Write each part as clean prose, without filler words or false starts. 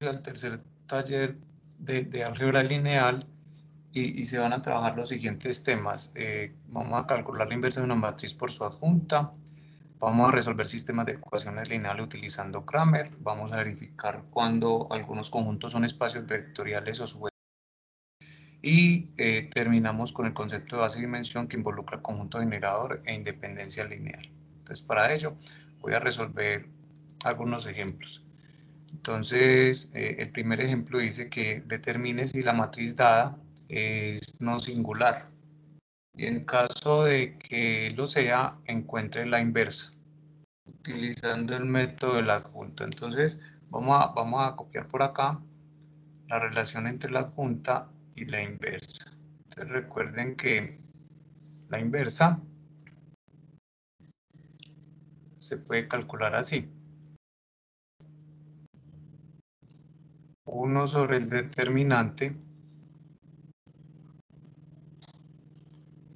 al tercer taller de álgebra lineal y se van a trabajar los siguientes temas. Vamos a calcular la inversa de una matriz por su adjunta. Vamos a resolver sistemas de ecuaciones lineales utilizando Cramer. Vamos a verificar cuando algunos conjuntos son espacios vectoriales o subvectoriales. Y terminamos con el concepto de base de dimensión que involucra conjunto generador e independencia lineal. Entonces, para ello voy a resolver algunos ejemplos. Entonces, el primer ejemplo dice que determine si la matriz dada es no singular. Y en caso de que lo sea, encuentre la inversa, utilizando el método de la adjunta. Entonces, vamos a copiar por acá la relación entre la adjunta y la inversa. Entonces, recuerden que la inversa se puede calcular así. 1 sobre el determinante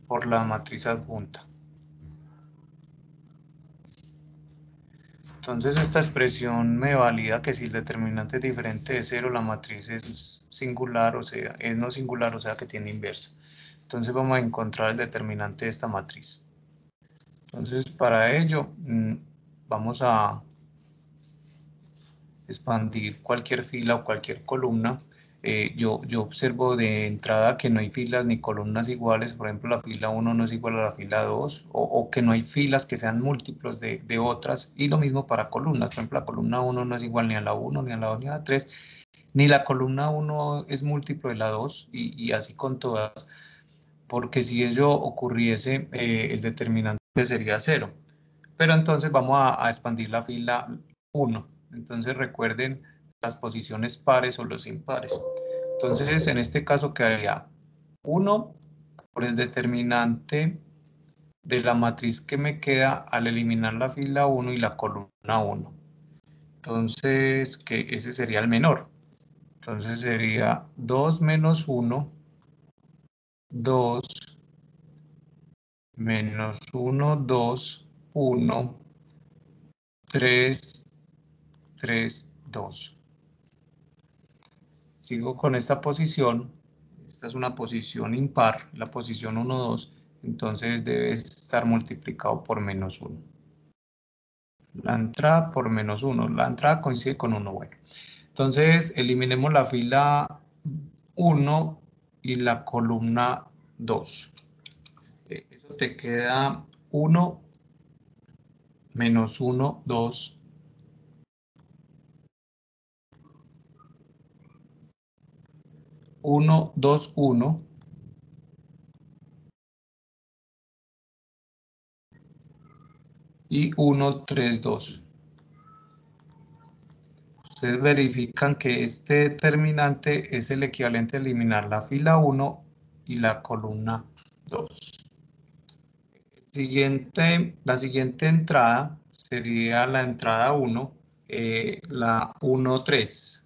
por la matriz adjunta. Entonces esta expresión me valida que si el determinante es diferente de 0, la matriz es singular, o sea, es no singular, o sea que tiene inversa. Entonces vamos a encontrar el determinante de esta matriz. Entonces para ello vamos a expandir cualquier fila o cualquier columna. Yo observo de entrada que no hay filas ni columnas iguales. Por ejemplo, la fila 1 no es igual a la fila 2, o que no hay filas que sean múltiplos de otras, y lo mismo para columnas. Por ejemplo, la columna 1 no es igual ni a la 1, ni a la 2, ni a la 3, ni la columna 1 es múltiplo de la 2, y así con todas, porque si ello ocurriese, el determinante sería 0. Pero entonces vamos a expandir la fila 1. Entonces recuerden las posiciones pares o los impares. Entonces en este caso quedaría 1 por el determinante de la matriz que me queda al eliminar la fila 1 y la columna 1. Entonces que ese sería el menor. Entonces sería 2 menos 1, 2 menos 1, 2, 1, 3, 3, 2. Sigo con esta posición. Esta es una posición impar, la posición 1, 2. Entonces debe estar multiplicado por menos 1. La entrada por menos 1. La entrada coincide con 1. Bueno, entonces eliminemos la fila 1 y la columna 2. Eso te queda 1 menos 1, 2. 1, 2, 1. Y 1, 3, 2. Ustedes verifican que este determinante es el equivalente a eliminar la fila 1 y la columna 2. La siguiente entrada sería la entrada 1, la 1, 3.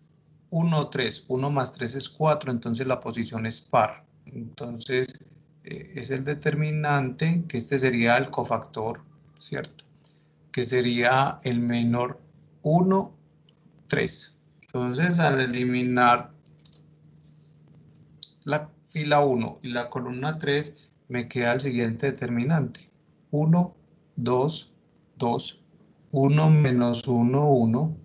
1, 3. 1 más 3 es 4, entonces la posición es par. Entonces es el determinante, que este sería el cofactor, ¿cierto? Que sería el menor 1, 3. Entonces, al eliminar la fila 1 y la columna 3, me queda el siguiente determinante. 1, 2, 2, 1 menos 1, 1.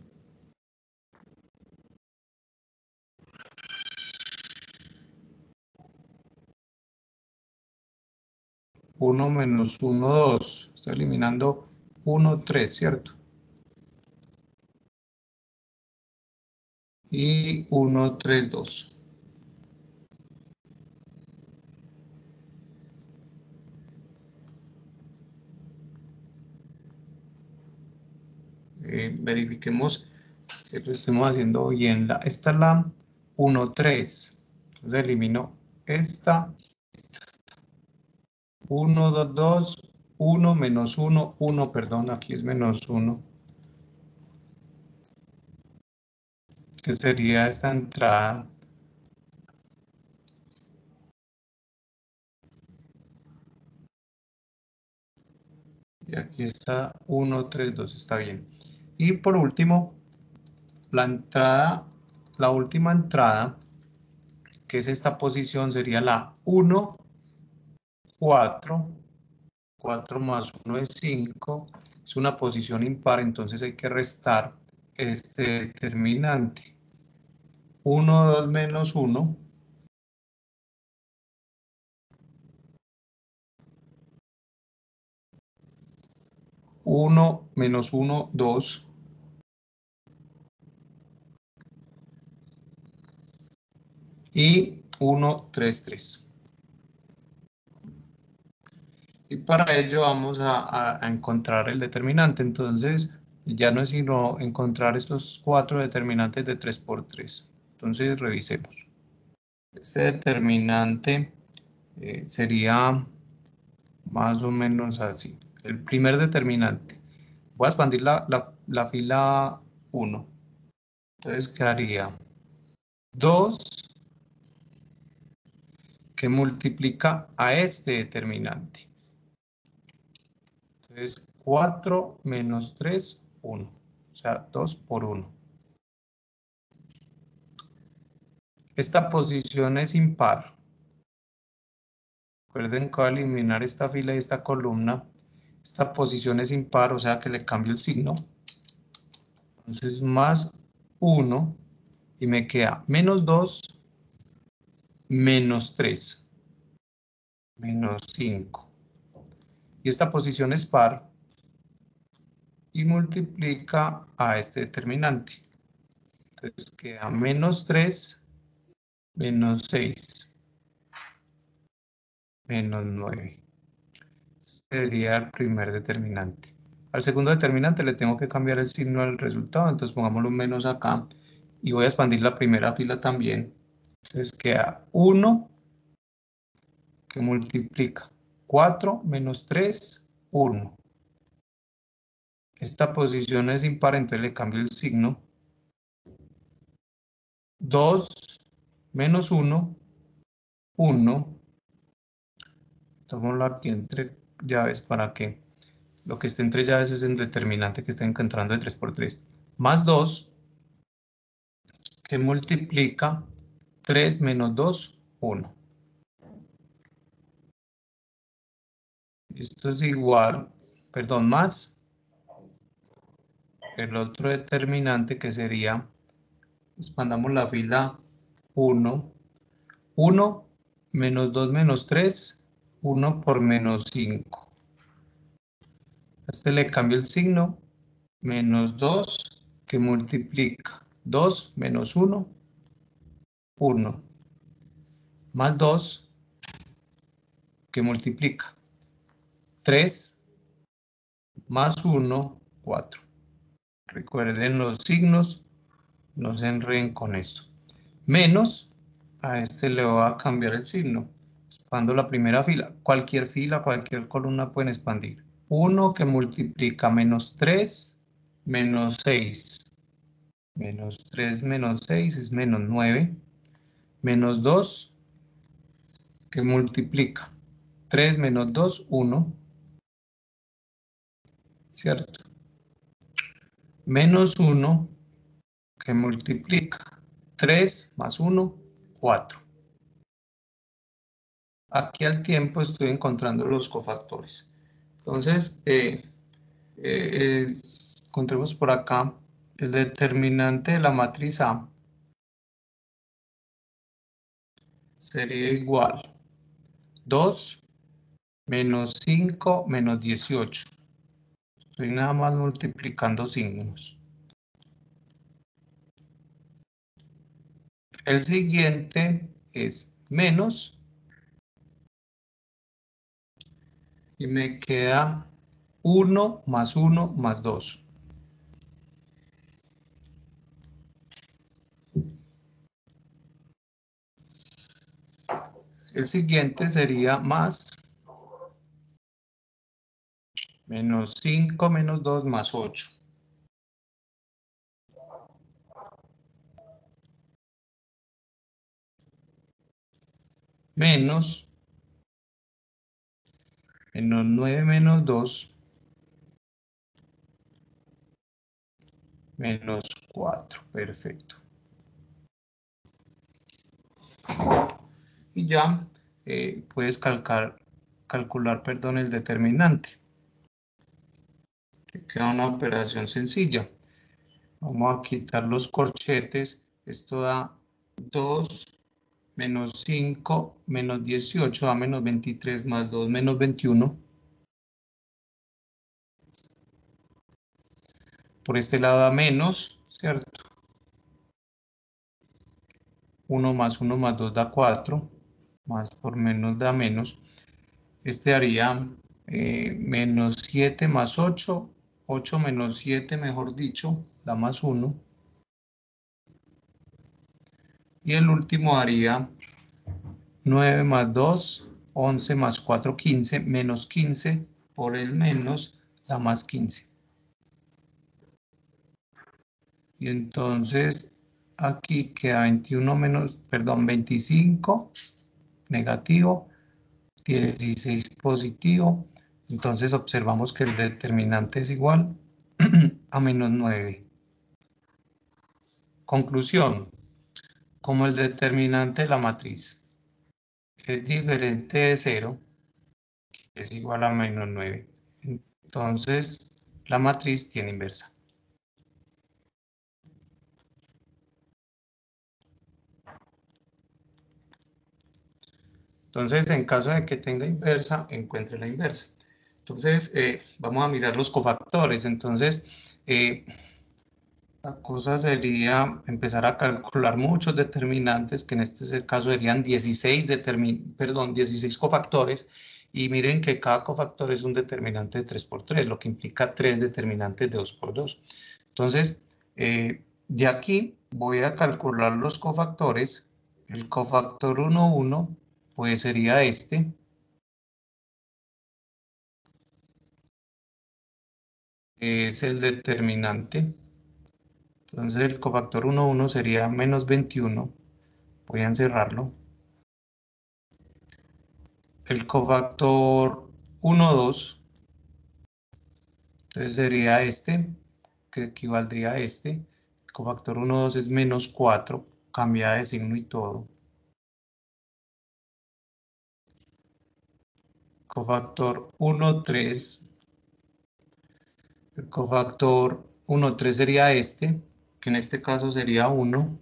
1 menos 1, 2. Estoy eliminando 1, 3, ¿cierto? Y 1, 3, 2. Verifiquemos que lo estemos haciendo bien. Esta es la 1, 3. Entonces elimino esta. 1, 2, 2, 1, menos 1, 1, perdón, aquí es menos 1. Que sería esta entrada. Y aquí está 1, 3, 2, está bien. Y por último, la entrada la última entrada, que es esta posición, sería la 1, 4. 4 más 1 es 5. Es una posición impar, entonces hay que restar este determinante. 1, 2 menos 1. 1 menos 1, 2. Y 1, 3, 3. Y para ello vamos a encontrar el determinante. Entonces, ya no es sino encontrar estos 4 determinantes de 3 por 3. Entonces, revisemos. Este determinante sería más o menos así. El primer determinante. Voy a expandir la fila 1. Entonces quedaría 2 que multiplica a este determinante. Entonces 4 menos 3, 1. O sea, 2 por 1. Esta posición es impar. Recuerden que voy a eliminar esta fila y esta columna. Esta posición es impar, o sea que le cambio el signo. Entonces más 1 y me queda menos 2 menos 3 menos 5. Y esta posición es par y multiplica a este determinante. Entonces queda menos 3 menos 6 menos 9. Sería el primer determinante. Al segundo determinante le tengo que cambiar el signo al resultado, entonces pongámoslo menos acá y voy a expandir la primera fila también. Entonces queda 1 que multiplica 4 menos 3, 1. Esta posición es impar, entonces le cambio el signo. 2 menos 1, 1. Tomémoslo aquí entre llaves para que lo que esté entre llaves es el determinante que está encontrando de 3 por 3. Más 2 que multiplica 3 menos 2, 1. Esto es igual, perdón, más el otro determinante que sería, expandamos la fila 1. 1 menos 2 menos 3, 1 por menos 5. A este le cambio el signo, menos 2 que multiplica 2 menos 1, 1. Más 2 que multiplica 3 más 1, 4. Recuerden los signos, no se enreden con esto. Menos, a este le voy a cambiar el signo. Expando la primera fila. Cualquier fila, cualquier columna pueden expandir. 1 que multiplica menos 3, menos 6. Menos 3 menos 6 es menos 9. Menos 2 que multiplica 3 menos 2, 1. ¿Cierto? Menos 1 que multiplica 3 más 1, 4. Aquí al tiempo estoy encontrando los cofactores. Entonces, encontremos por acá el determinante de la matriz A sería igual 2 menos 5 menos 18. Estoy nada más multiplicando signos. El siguiente es menos y me queda 1 más 1 más 2. El siguiente sería más menos 5 menos 2 más 8. Menos 9 menos 2 menos 4. Perfecto. y ya puedes calcular, perdón, el determinante. Te queda una operación sencilla. Vamos a quitar los corchetes. Esto da 2 menos 5 menos 18 da menos 23 más 2 menos 21. Por este lado da menos, ¿cierto? 1 más 2 da 4. Más por menos da menos. Este daría menos 7 más 8. 8 menos 7, mejor dicho, da más 1. Y el último daría 9 más 2, 11 más 4, 15, menos 15 por el menos da más 15. Y entonces aquí queda 21 menos, perdón, 25 negativo, 16 positivo. Entonces observamos que el determinante es igual a menos 9. Conclusión, como el determinante de la matriz es diferente de 0, es igual a menos 9. Entonces, la matriz tiene inversa. Entonces, en caso de que tenga inversa, encuentre la inversa. Entonces, vamos a mirar los cofactores. Entonces, la cosa sería empezar a calcular muchos determinantes, que en este caso serían 16 cofactores. Y miren que cada cofactor es un determinante de 3 por 3, lo que implica 3 determinantes de 2 por 2. Entonces, de aquí voy a calcular los cofactores. El cofactor 1, 1, pues sería este. Es el determinante. Entonces el cofactor 1, 1 sería menos 21. Voy a encerrarlo. El cofactor 1, 2. Entonces sería este, que equivaldría a este. El cofactor 1, 2 es menos 4. Cambia de signo y todo. Cofactor 1, 3. El cofactor 1, 3 sería este, que en este caso sería 1.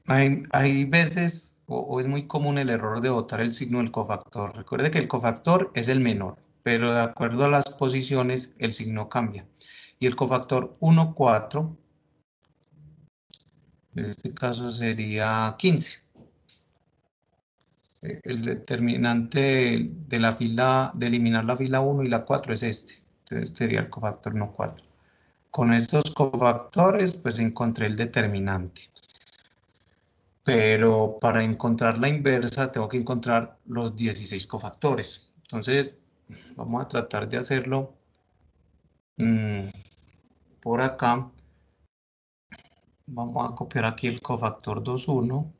Hay veces, o es muy común el error de botar el signo del cofactor. Recuerde que el cofactor es el menor, pero de acuerdo a las posiciones, el signo cambia. Y el cofactor 1, 4, en este caso sería 15. El determinante de la fila, de eliminar la fila 1 y la 4 es este. Entonces sería el cofactor 1, 4. Con estos cofactores, pues encontré el determinante. Pero para encontrar la inversa tengo que encontrar los 16 cofactores. Entonces, vamos a tratar de hacerlo por acá. Vamos a copiar aquí el cofactor 2, 1,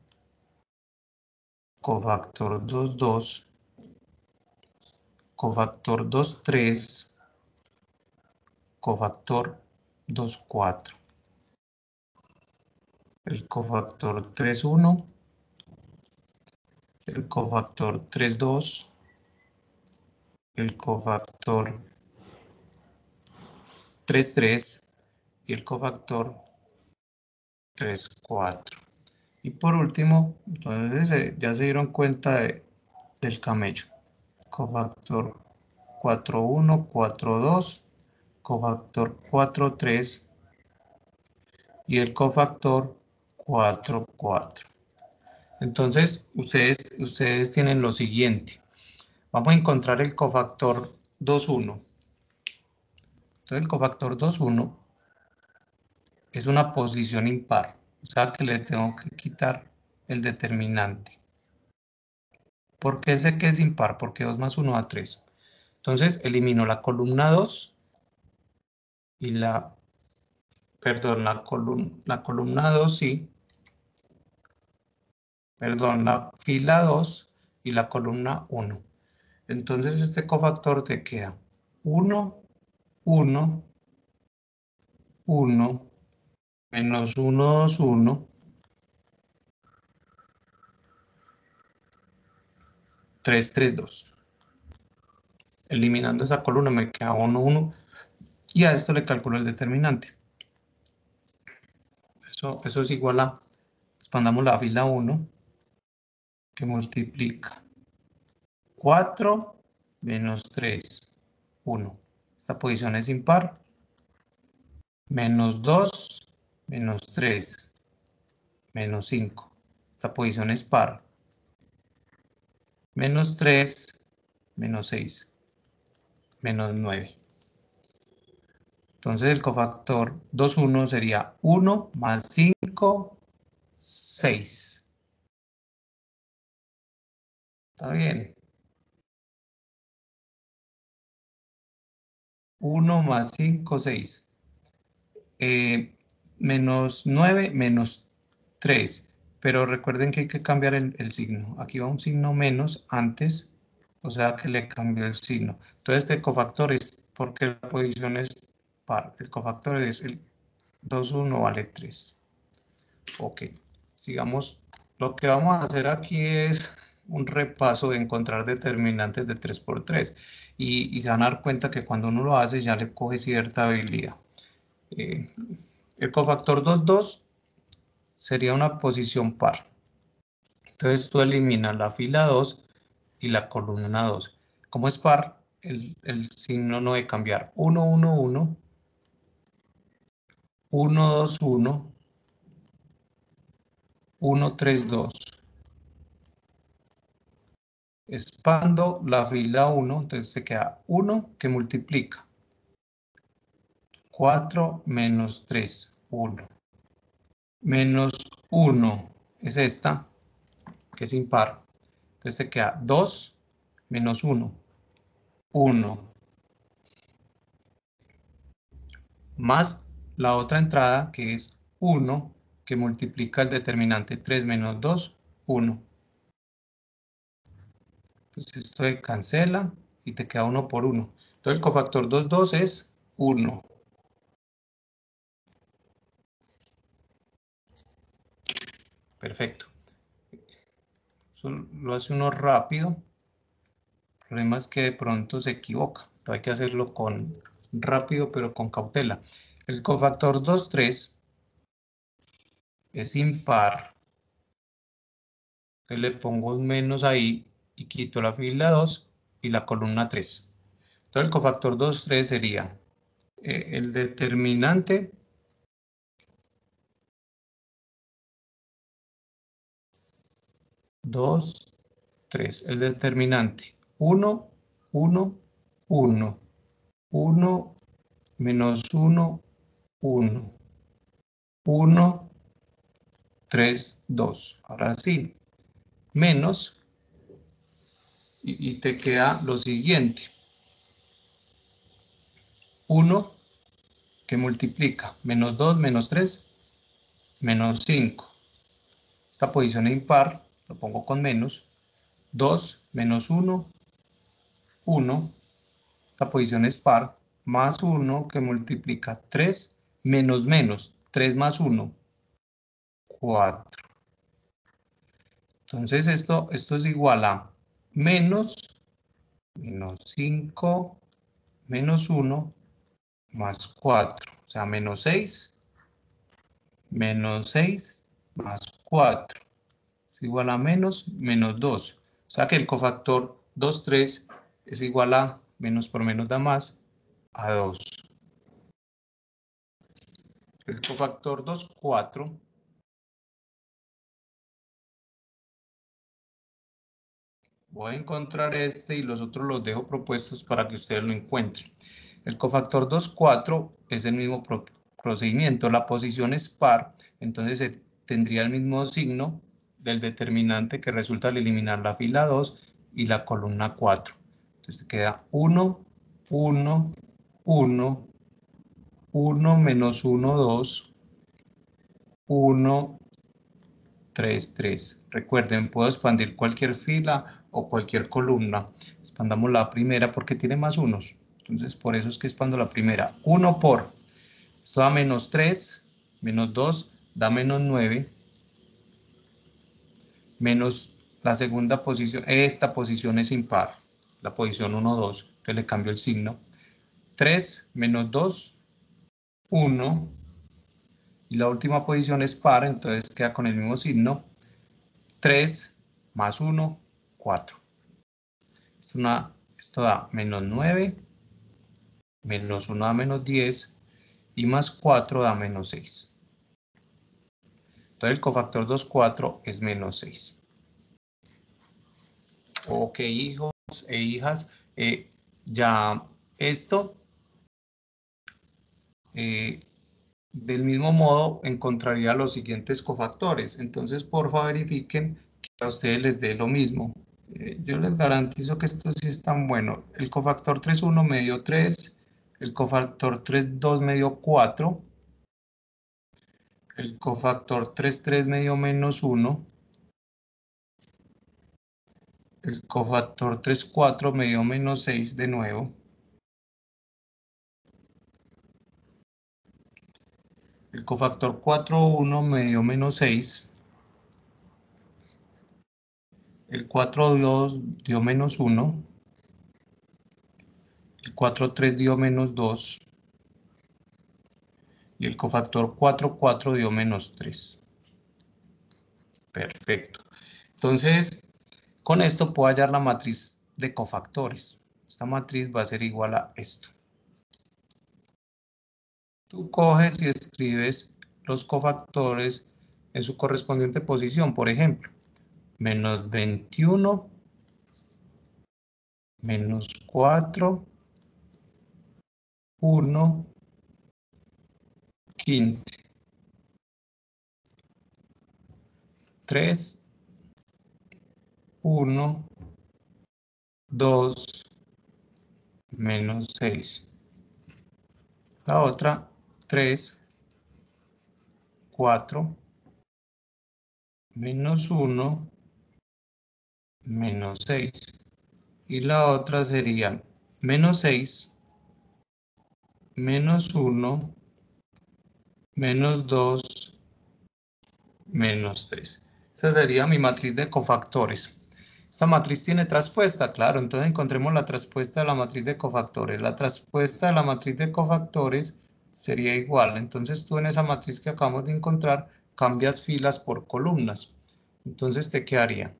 cofactor 2, 2, cofactor 2, 3, cofactor 2, 4. El cofactor 3, 1, el cofactor 3, 2, el cofactor 3, 3 y el cofactor 3, 4. Y por último, entonces ya se dieron cuenta del camello. Cofactor 4, 1, 4, 2, cofactor 4, 3 y el cofactor 4, 4. Entonces, ustedes tienen lo siguiente. Vamos a encontrar el cofactor 2, 1. Entonces, el cofactor 2, 1 es una posición impar. O sea que le tengo que quitar el determinante. ¿Por qué sé que es impar? Porque 2 más 1 da 3. Entonces elimino la columna 2 y la columna 2, sí. Perdón, la fila 2 y la columna 1. Entonces este cofactor te queda 1, 1, 1, menos 1, 2, 1, 3, 3, 2. Eliminando esa columna me queda 1, 1. Y a esto le calculo el determinante. Eso es igual a, expandamos la fila 1, que multiplica 4 menos 3, 1. Esta posición es impar. Menos 2, menos 3, menos 5. Esta posición es par. Menos 3, menos 6, menos 9. Entonces el cofactor 2, 1 sería 1 más 5, 6. ¿Está bien? 1 más 5, 6. Menos 9, menos 3. Pero recuerden que hay que cambiar el signo. Aquí va un signo menos antes, o sea que le cambió el signo. Entonces este cofactor es porque la posición es par. El cofactor es el 2, 1 vale 3. Ok, sigamos. Lo que vamos a hacer aquí es un repaso de encontrar determinantes de 3 por 3. Y se van a dar cuenta que cuando uno lo hace ya le coge cierta habilidad. El cofactor 2, 2 sería una posición par. Entonces tú eliminas la fila 2 y la columna 2. Como es par, el signo no debe cambiar. 1, 1, 1, 1, 2, 1, 1, 3, 2. Expando la fila 1, entonces se queda 1 que multiplica. 4 menos 3, 1. Menos 1 es esta, que es impar. Entonces te queda 2 menos 1, 1. Más la otra entrada que es 1, que multiplica el determinante 3 menos 2, 1. Entonces esto se cancela y te queda 1 por 1. Entonces el cofactor 2, 2 es 1. Perfecto. Eso lo hace uno rápido. El problema es que de pronto se equivoca. Entonces hay que hacerlo con rápido pero con cautela. El cofactor 2, 3 es impar. Entonces le pongo un menos ahí y quito la fila 2 y la columna 3. Entonces el cofactor 2, 3 sería el determinante dos, 3. El determinante 1, 1, 1. 1 menos 1, 1. 1, 3, 2. Ahora sí. Menos. Y te queda lo siguiente. 1 que multiplica. Menos 2, menos 3, menos 5. Esta posición es impar. Lo pongo con menos. 2 menos 1, 1. Esta posición es par. Más 1 que multiplica 3 menos menos. 3 más 1, 4. Entonces esto es igual a menos 5 menos 1 más 4. O sea, menos 6 más 4. Es igual a menos 2. O sea que el cofactor 2, 3 es igual a menos por menos da más a 2. El cofactor 2, 4. Voy a encontrar este y los otros los dejo propuestos para que ustedes lo encuentren. El cofactor 2, 4 es el mismo procedimiento. La posición es par, entonces se tendría el mismo signo del determinante que resulta al eliminar la fila 2 y la columna 4. Entonces queda 1, 1, 1, 1 menos 1, 2, 1, 3, 3. Recuerden, puedo expandir cualquier fila o cualquier columna. Expandamos la primera porque tiene más unos. Entonces, por eso es que expando la primera. 1 por, esto da menos 3 menos 2 da menos 9, menos la segunda posición, esta posición es impar, la posición 1, 2, entonces le cambio el signo. 3 menos 2, 1, y la última posición es par, entonces queda con el mismo signo. 3 más 1, 4. Esto da menos 9, menos 1 da menos 10, y más 4 da menos 6. Entonces el cofactor 2, 4 es menos 6. Ok, hijos e hijas, ya esto, del mismo modo, encontraría los siguientes cofactores. Entonces, porfa, verifiquen que a ustedes les dé lo mismo. Yo les garantizo que esto sí es tan bueno. El cofactor 3, 1 me dio 3, el cofactor 3, 2 me dio 4, el cofactor 3, 3 me dio menos 1, el cofactor 3, 4 me dio menos 6 de nuevo. El cofactor 4, 1 me dio menos 6. El 4, 2 dio menos 1. El 4, 3 dio menos 2. Y el cofactor 4, 4 dio menos 3. Perfecto. Entonces, con esto puedo hallar la matriz de cofactores. Esta matriz va a ser igual a esto. Tú coges y escribes los cofactores en su correspondiente posición. Por ejemplo, menos 21, menos 4, 1, 15, 3, 1, 2, menos 6. La otra, 3, 4, menos 1, menos 6. Y la otra sería menos 6, menos 1, menos 2, menos 3. Esa sería mi matriz de cofactores. Esta matriz tiene traspuesta, claro, entonces encontremos la traspuesta de la matriz de cofactores. La traspuesta de la matriz de cofactores sería igual. Entonces tú en esa matriz que acabamos de encontrar cambias filas por columnas. Entonces te quedaría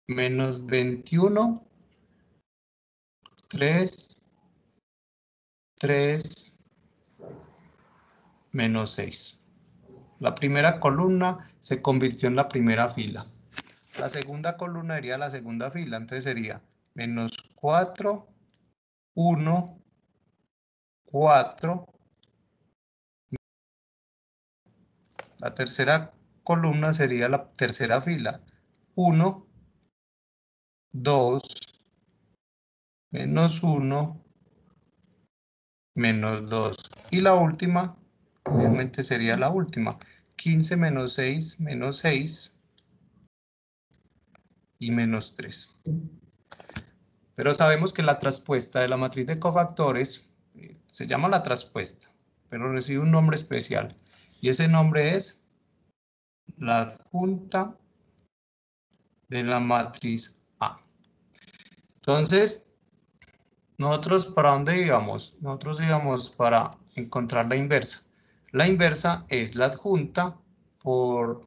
menos 21, 3, 3, menos 6. La primera columna se convirtió en la primera fila. La segunda columna sería la segunda fila, entonces sería menos 4, 1, 4. La tercera columna sería la tercera fila. 1, 2, menos 1, menos 2. Y la última, obviamente sería la última. 15 menos 6, menos 6 y menos 3. Pero sabemos que la traspuesta de la matriz de cofactores se llama la traspuesta, pero recibe un nombre especial. Y ese nombre es la adjunta de la matriz A. Entonces, ¿nosotros para dónde íbamos? Nosotros íbamos para encontrar la inversa. La inversa es la adjunta por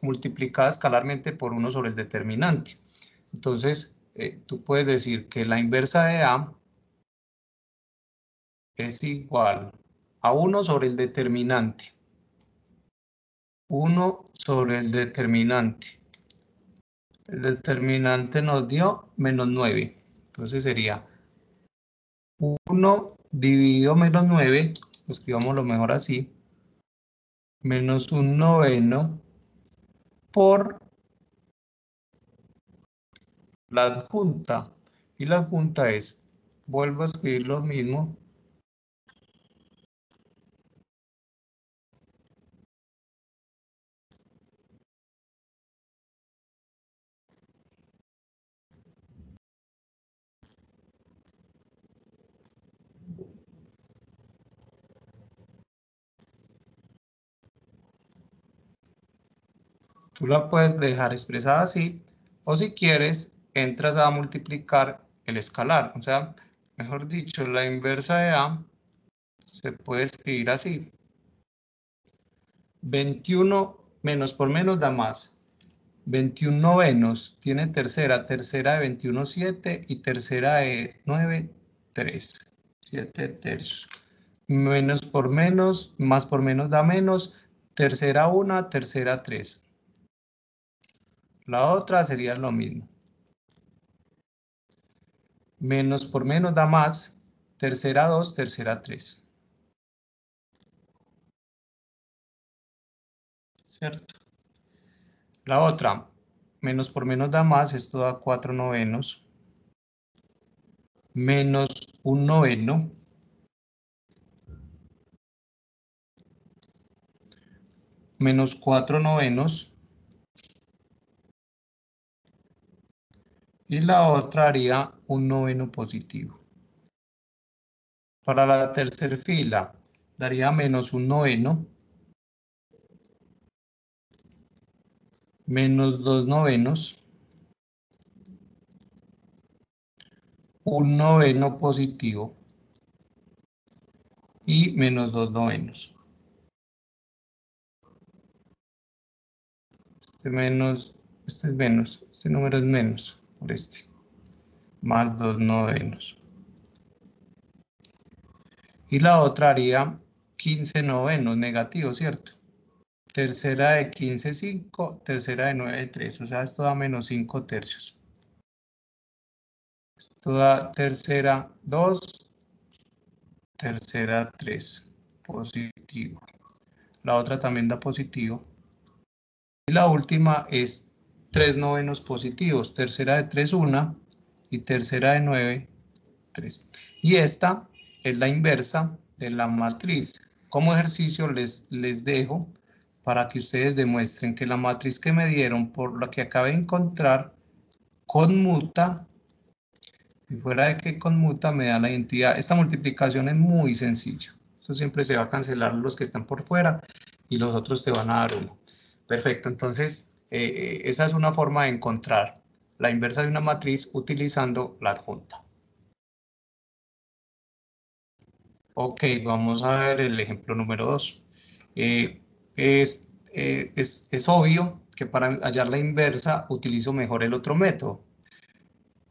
multiplicada escalarmente por 1 sobre el determinante. Entonces, tú puedes decir que la inversa de A es igual a 1 sobre el determinante. 1 sobre el determinante. El determinante nos dio menos 9. Entonces sería 1 dividido menos 9, escribámoslo mejor así, menos un noveno por la adjunta. Y la adjunta es, vuelvo a escribir lo mismo, Tú la puedes dejar expresada así, o si quieres, entras a multiplicar el escalar. O sea, mejor dicho, la inversa de A se puede escribir así. 21 menos por menos da más. 21 novenos tiene tercera, tercera de 21, 7 y tercera de 9, 3. 7 tercios. Menos por menos, más por menos da menos. Tercera 1, tercera 3. La otra sería lo mismo. Menos por menos da más. Tercera 2, tercera 3. ¿Cierto? La otra, menos por menos da más, esto da 4 novenos. Menos un noveno. Menos 4 novenos. Y la otra haría un noveno positivo. Para la tercera fila, daría menos un noveno. Menos 2 novenos. Un noveno positivo. Y menos 2 novenos. Este es menos, este número es menos por este. Más 2 novenos. Y la otra haría 15 novenos, negativo, ¿cierto? Tercera de 15, 5, tercera de 9, 3. O sea, esto da menos 5 tercios. Esto da tercera 2, tercera 3. Positivo. La otra también da positivo. Y la última es 3 novenos positivos. Tercera de 3, 1. Y tercera de 9, 3. Y esta es la inversa de la matriz. Como ejercicio les dejo para que ustedes demuestren que la matriz que me dieron por la que acabé de encontrar conmuta, y fuera de que conmuta me da la identidad. Esta multiplicación es muy sencilla. Esto siempre se va a cancelar los que están por fuera y los otros te van a dar 1. Perfecto, entonces esa es una forma de encontrar la inversa de una matriz utilizando la adjunta. Ok, vamos a ver el ejemplo número 2. Es obvio que para hallar la inversa utilizo mejor el otro método,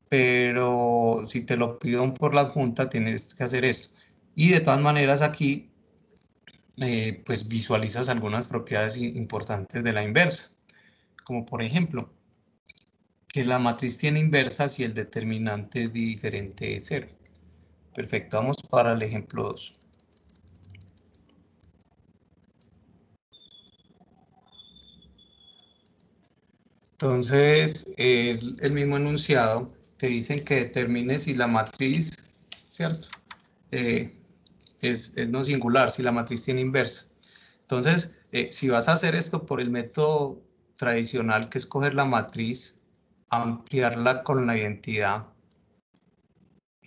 pero si te lo pido por la adjunta tienes que hacer esto. Y de todas maneras aquí pues visualizas algunas propiedades importantes de la inversa, como por ejemplo que la matriz tiene inversa si el determinante es diferente de 0. Perfecto, vamos para el ejemplo 2. Entonces, es el mismo enunciado. Te dicen que determines si la matriz, ¿cierto? Es no singular, si la matriz tiene inversa. Entonces, si vas a hacer esto por el método tradicional, que es coger la matriz, ampliarla con la identidad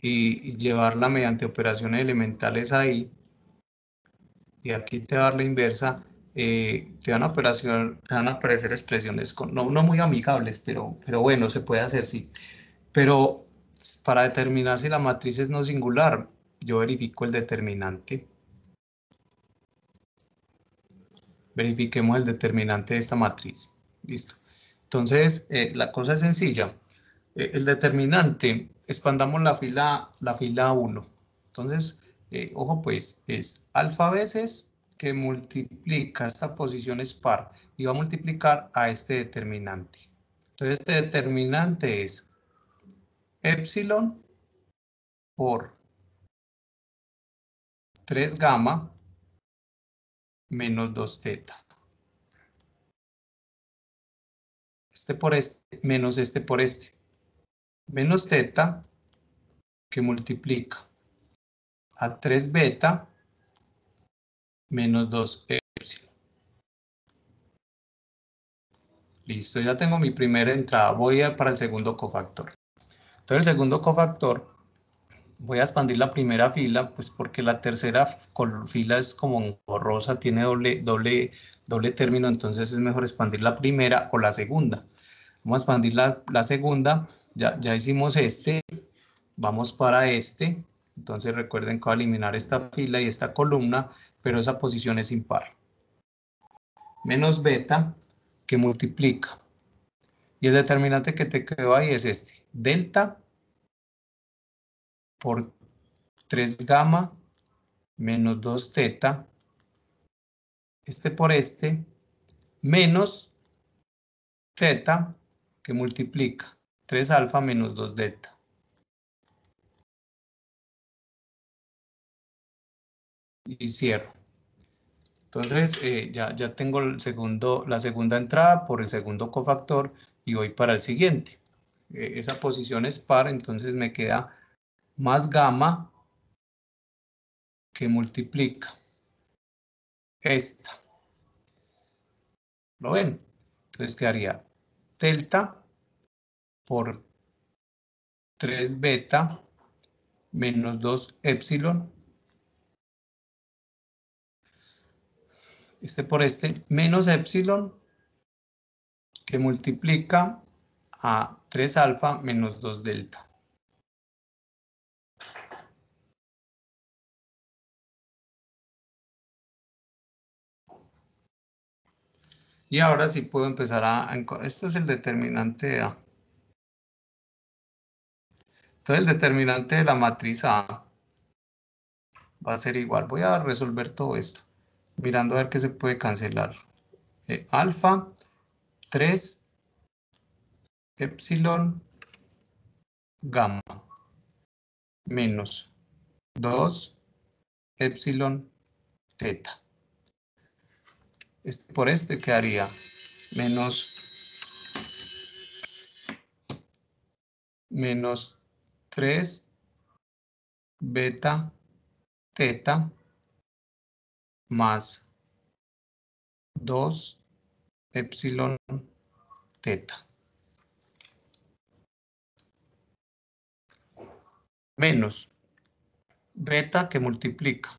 y llevarla mediante operaciones elementales ahí, y aquí te va a dar la inversa, te van a aparecer expresiones no muy amigables, pero bueno, se puede hacer, sí. Pero para determinar si la matriz es no singular, yo verifico el determinante. Verifiquemos el determinante de esta matriz. Listo. Entonces, la cosa es sencilla. El determinante, expandamos la fila 1. Entonces, ojo pues, es alfa veces que multiplica esta posición es par y va a multiplicar a este determinante. Entonces, este determinante es epsilon por 3 gamma menos 2 teta. Este por este menos este por este. Menos teta que multiplica a 3 beta menos 2 epsilon. Listo, ya tengo mi primera entrada. Voy para el segundo cofactor. Entonces el segundo cofactor Voy a expandir la primera fila, pues porque la tercera fila es como borrosa, tiene doble término, entonces es mejor expandir la primera o la segunda. Vamos a expandir la segunda, ya hicimos este, vamos para este, entonces recuerden que voy a eliminar esta fila y esta columna, pero esa posición es impar. Menos beta, que multiplica. Y el determinante que te quedó ahí es este, delta por 3 gamma menos 2 teta, este por este, menos teta, que multiplica 3 alfa menos 2 delta. Y cierro. Entonces ya tengo la segunda entrada por el segundo cofactor y voy para el siguiente. Esa posición es par, entonces me queda más gamma que multiplica esta. ¿Lo ven? Entonces quedaría delta por 3 beta menos 2 epsilon. Este por este, menos epsilon, que multiplica a 3 alfa menos 2 delta. Y ahora sí puedo empezar esto es el determinante A. Entonces el determinante de la matriz A va a ser igual. Voy a resolver todo esto, mirando a ver qué se puede cancelar. Alfa, 3, epsilon, gamma, menos 2, epsilon, teta. Este por este quedaría menos 3 beta teta más 2 epsilon teta. Menos beta, que multiplica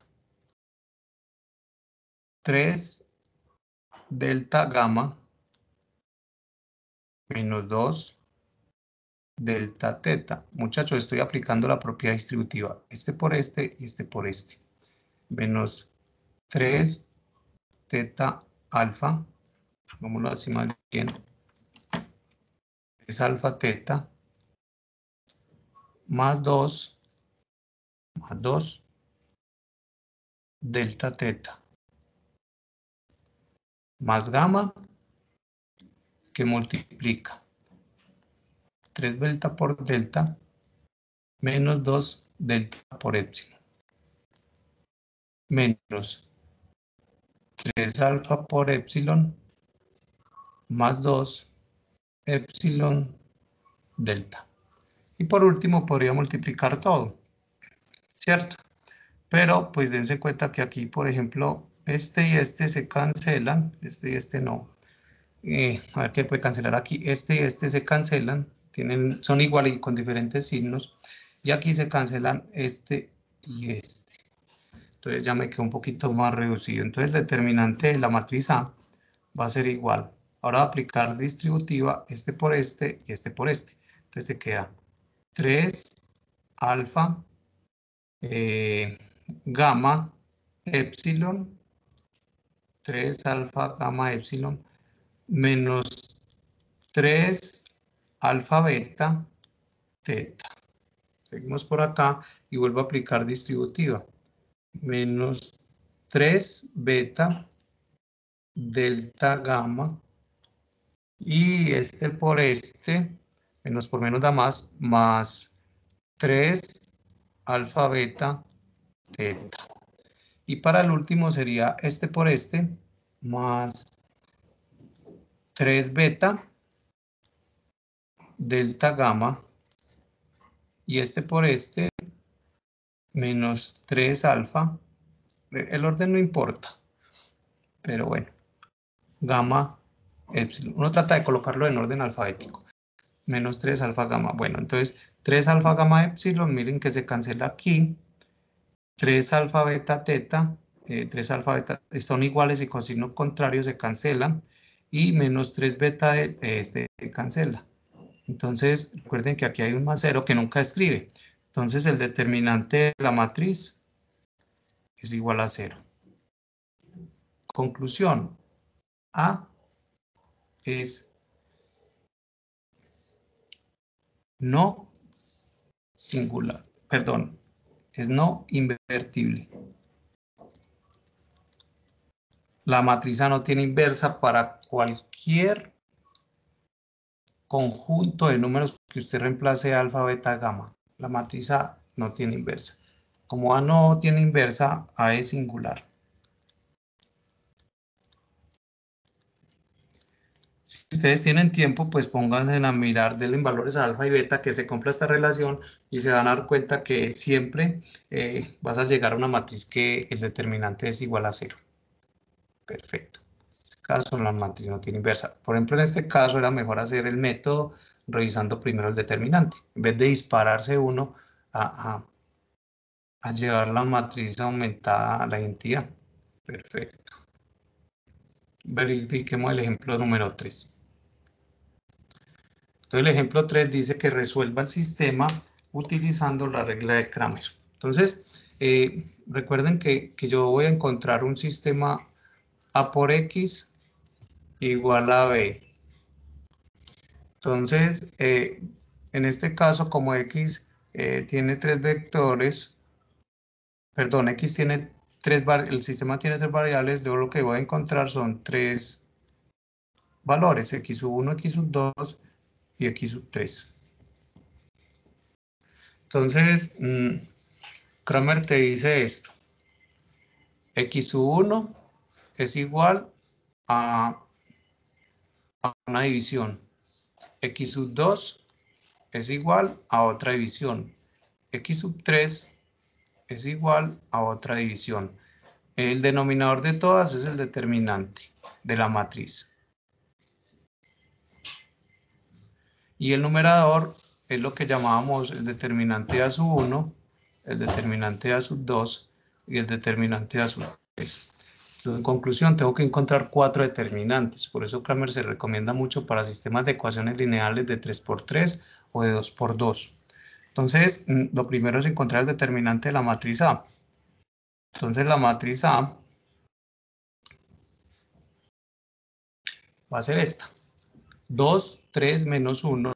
3 delta gamma menos 2 delta teta. Muchachos, estoy aplicando la propiedad distributiva. Este por este y este por este. Menos 3 teta alfa. Vámonos así más bien. Es alfa teta. Más 2 delta teta. Más gamma, que multiplica 3 delta por delta menos 2 delta por epsilon. Menos 3 alfa por epsilon más 2 epsilon delta. Y por último podría multiplicar todo, ¿cierto? Pero pues dense cuenta que aquí, por ejemplo, este y este se cancelan, este y este no. A ver qué puede cancelar aquí. Este y este se cancelan, son iguales y con diferentes signos. Y aquí se cancelan este y este. Entonces ya me quedó un poquito más reducido. Entonces el determinante de la matriz A va a ser igual. Ahora voy a aplicar distributiva, este por este y este por este. Entonces se queda 3 alfa gamma epsilon, 3 alfa gamma epsilon menos 3 alfa beta teta. Seguimos por acá y vuelvo a aplicar distributiva. Menos 3 beta delta gamma y este por este, menos por menos da más 3 alfa beta teta. Y para el último sería este por este, más 3 beta delta gamma, y este por este, menos 3 alfa, el orden no importa, pero bueno, gamma epsilon. Uno trata de colocarlo en orden alfabético. menos 3 alfa gamma. Bueno, entonces 3 alfa gamma epsilon, miren que se cancela aquí. 3 alfa beta teta, 3 alfa beta son iguales y con signo contrario se cancelan. Y menos 3 beta se cancela. Entonces, recuerden que aquí hay un más 0 que nunca escribe. Entonces, el determinante de la matriz es igual a 0. Conclusión. A es no singular, perdón, es no invertible. La matriz A no tiene inversa para cualquier conjunto de números que usted reemplace alfa, beta, gamma. La matriz A no tiene inversa. Como A no tiene inversa, A es singular. Si ustedes tienen tiempo, pues pónganse a mirar, denle valores a alfa y beta, que se cumpla esta relación y se van a dar cuenta que siempre vas a llegar a una matriz que el determinante es igual a 0. Perfecto. En este caso la matriz no tiene inversa. Por ejemplo, en este caso era mejor hacer el método revisando primero el determinante. En vez de dispararse uno a llevar la matriz aumentada a la identidad. Perfecto. Verifiquemos el ejemplo número 3. Entonces el ejemplo 3 dice que resuelva el sistema utilizando la regla de Cramer. Entonces, recuerden que yo voy a encontrar un sistema A por X igual a B. Entonces, en este caso, como X tiene 3 vectores, perdón, X tiene el sistema tiene 3 variables, yo lo que voy a encontrar son 3 valores, X1, X2 y X3. Entonces, Cramer te dice esto. X1 es igual a una división. X2 es igual a otra división. X3 es igual a otra división. El denominador de todas es el determinante de la matriz. Y el numerador es lo que llamábamos el determinante A sub 1, el determinante A sub 2 y el determinante A sub 3. Entonces, en conclusión, tengo que encontrar 4 determinantes. Por eso Cramer se recomienda mucho para sistemas de ecuaciones lineales de 3×3 o de 2×2. Entonces, lo primero es encontrar el determinante de la matriz A. Entonces, la matriz A va a ser esta. 2, 3, menos 1,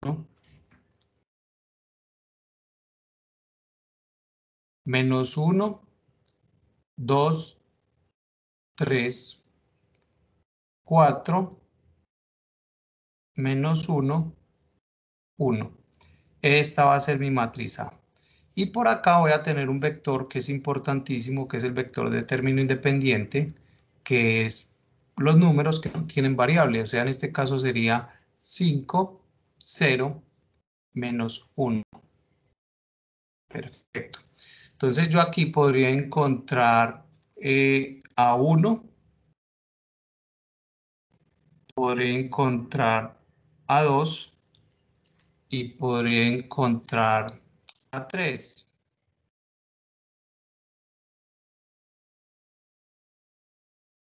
menos 1, 2, 3, 4, menos 1, 1. Esta va a ser mi matriz A. Y por acá voy a tener un vector que es importantísimo, que es el vector de término independiente, que es los números que no tienen variable. O sea, en este caso sería 5, 0, menos 1. Perfecto. Entonces yo aquí podría encontrar A1, podría encontrar A2 y podría encontrar A3.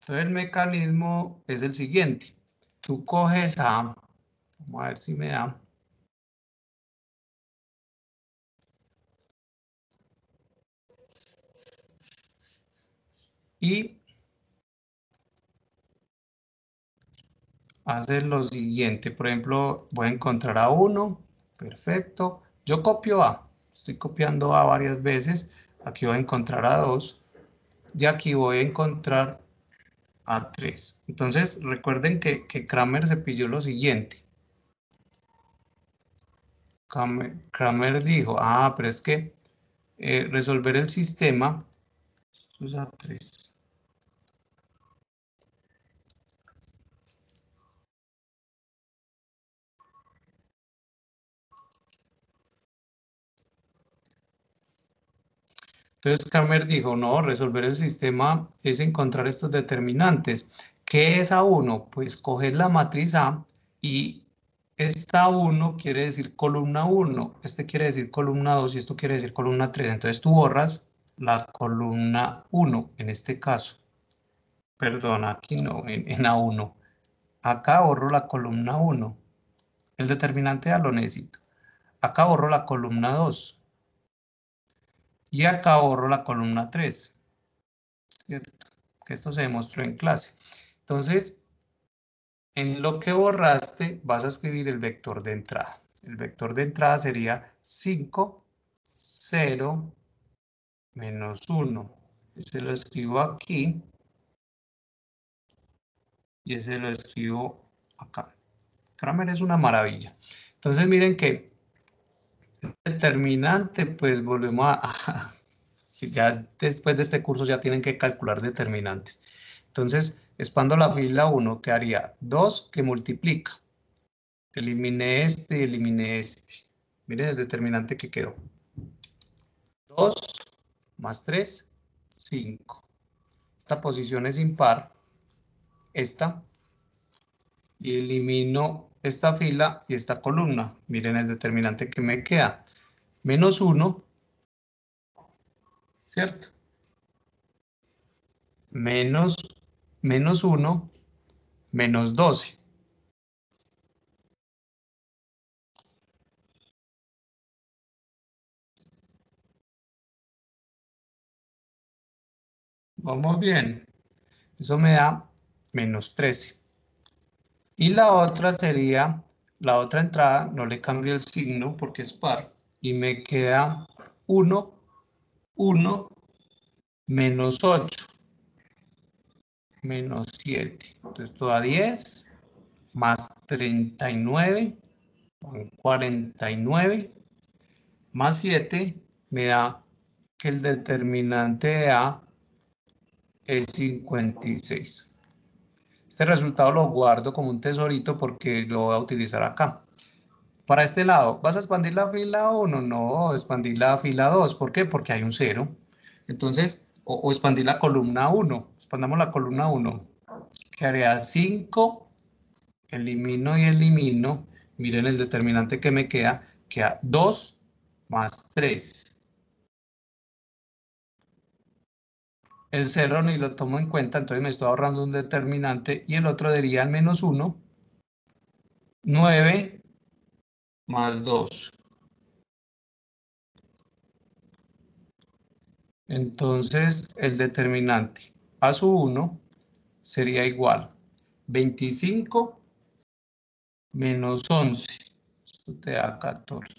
Entonces el mecanismo es el siguiente. Tú coges A, vamos a ver si me da. Y haces lo siguiente. Por ejemplo, voy a encontrar A1. Perfecto. Yo copio A. Estoy copiando A varias veces. Aquí voy a encontrar A2. Y aquí voy a encontrar A3. Entonces, recuerden que Cramer se pilló lo siguiente. Cramer dijo, pero es que resolver el sistema es A3. Entonces Cramer dijo, no, resolver el sistema es encontrar estos determinantes. ¿Qué es A1? Pues coger la matriz A y esta 1 quiere decir columna 1, este quiere decir columna 2 y esto quiere decir columna 3. Entonces tú borras la columna 1 en este caso. Perdón, aquí no, en A1. Acá borro la columna 1. El determinante ya lo necesito. Acá borro la columna 2. Y acá borro la columna 3. ¿Cierto? Que esto se demostró en clase. Entonces, en lo que borraste, vas a escribir el vector de entrada. El vector de entrada sería 5, 0, menos 1. Ese lo escribo aquí. Y ese lo escribo acá. Kramer es una maravilla. Entonces, miren que el determinante, pues volvemos si ya después de este curso ya tienen que calcular determinantes. Entonces, expando la fila 1, que haría 2 que multiplica. Eliminé este y eliminé este. Miren el determinante que quedó. 2 más 3, 5. Esta posición es impar. Esta. Y elimino esta fila y esta columna. Miren el determinante que me queda. Menos 1. ¿Cierto? Menos 1, menos 12. Vamos bien. Eso me da menos 13. Y la otra sería, la otra entrada, no le cambio el signo porque es par. Y me queda 1, 1, menos 8, menos 7. Entonces esto da 10, más 39, son 49, más 7 me da que el determinante de A es 56. Este resultado lo guardo como un tesorito porque lo voy a utilizar acá. Para este lado, ¿vas a expandir la fila 1? No, expandir la fila 2. ¿Por qué? Porque hay un 0. Entonces, o expandir la columna 1. Expandamos la columna 1. Quedaría 5, elimino y elimino. Miren el determinante que me queda. Queda 2 más 3. El 0 ni lo tomo en cuenta, entonces me estoy ahorrando un determinante. Y el otro sería el menos 1. 9 más 2. Entonces, el determinante a su 1 sería igual 25 menos 11. Esto te da 14.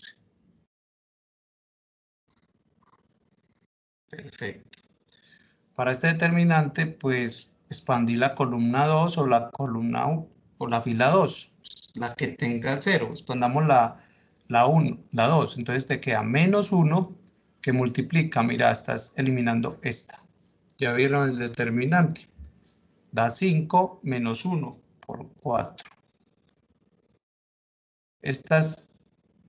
Perfecto. Para este determinante, pues expandí la columna 2 o la columna o la fila 2, la que tenga 0. Expandamos la 1, la 2. Entonces te queda menos 1 que multiplica. Mira, estás eliminando esta. Ya vieron el determinante. Da 5 menos 1 por 4. Esta es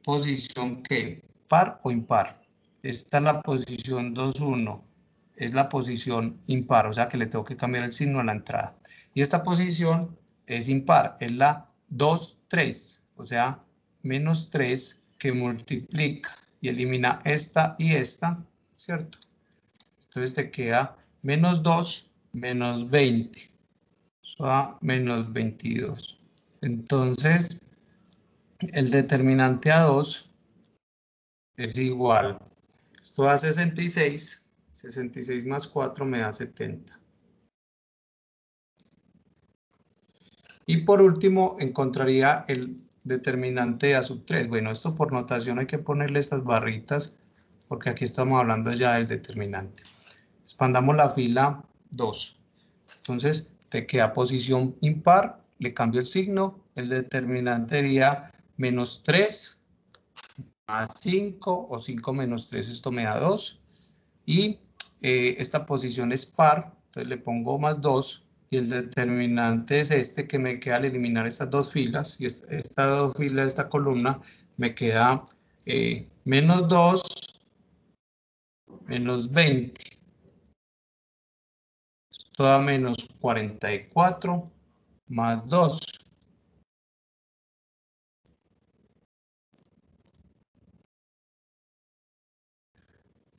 posición ¿qué? ¿Par o impar? Esta es la posición 2, 1. Es la posición impar, o sea que le tengo que cambiar el signo a la entrada. Y esta posición es impar, es la 2, 3. O sea, menos 3 que multiplica y elimina esta y esta, ¿cierto? Entonces te queda menos 2 menos 20. Eso da menos 22. Entonces, el determinante a 2 es igual. Esto da 66. 66 más 4 me da 70. Y por último, encontraría el determinante a sub 3. Bueno, esto por notación hay que ponerle estas barritas porque aquí estamos hablando ya del determinante. Expandamos la fila 2. Entonces, te queda posición impar, le cambio el signo, el determinante sería menos 3 más 5 o 5 menos 3, esto me da 2. Y esta posición es par, entonces le pongo más 2 y el determinante es este que me queda al eliminar estas dos filas y esta dos filas, esta columna me queda menos 2 menos 20. Esto da menos 44 más 2.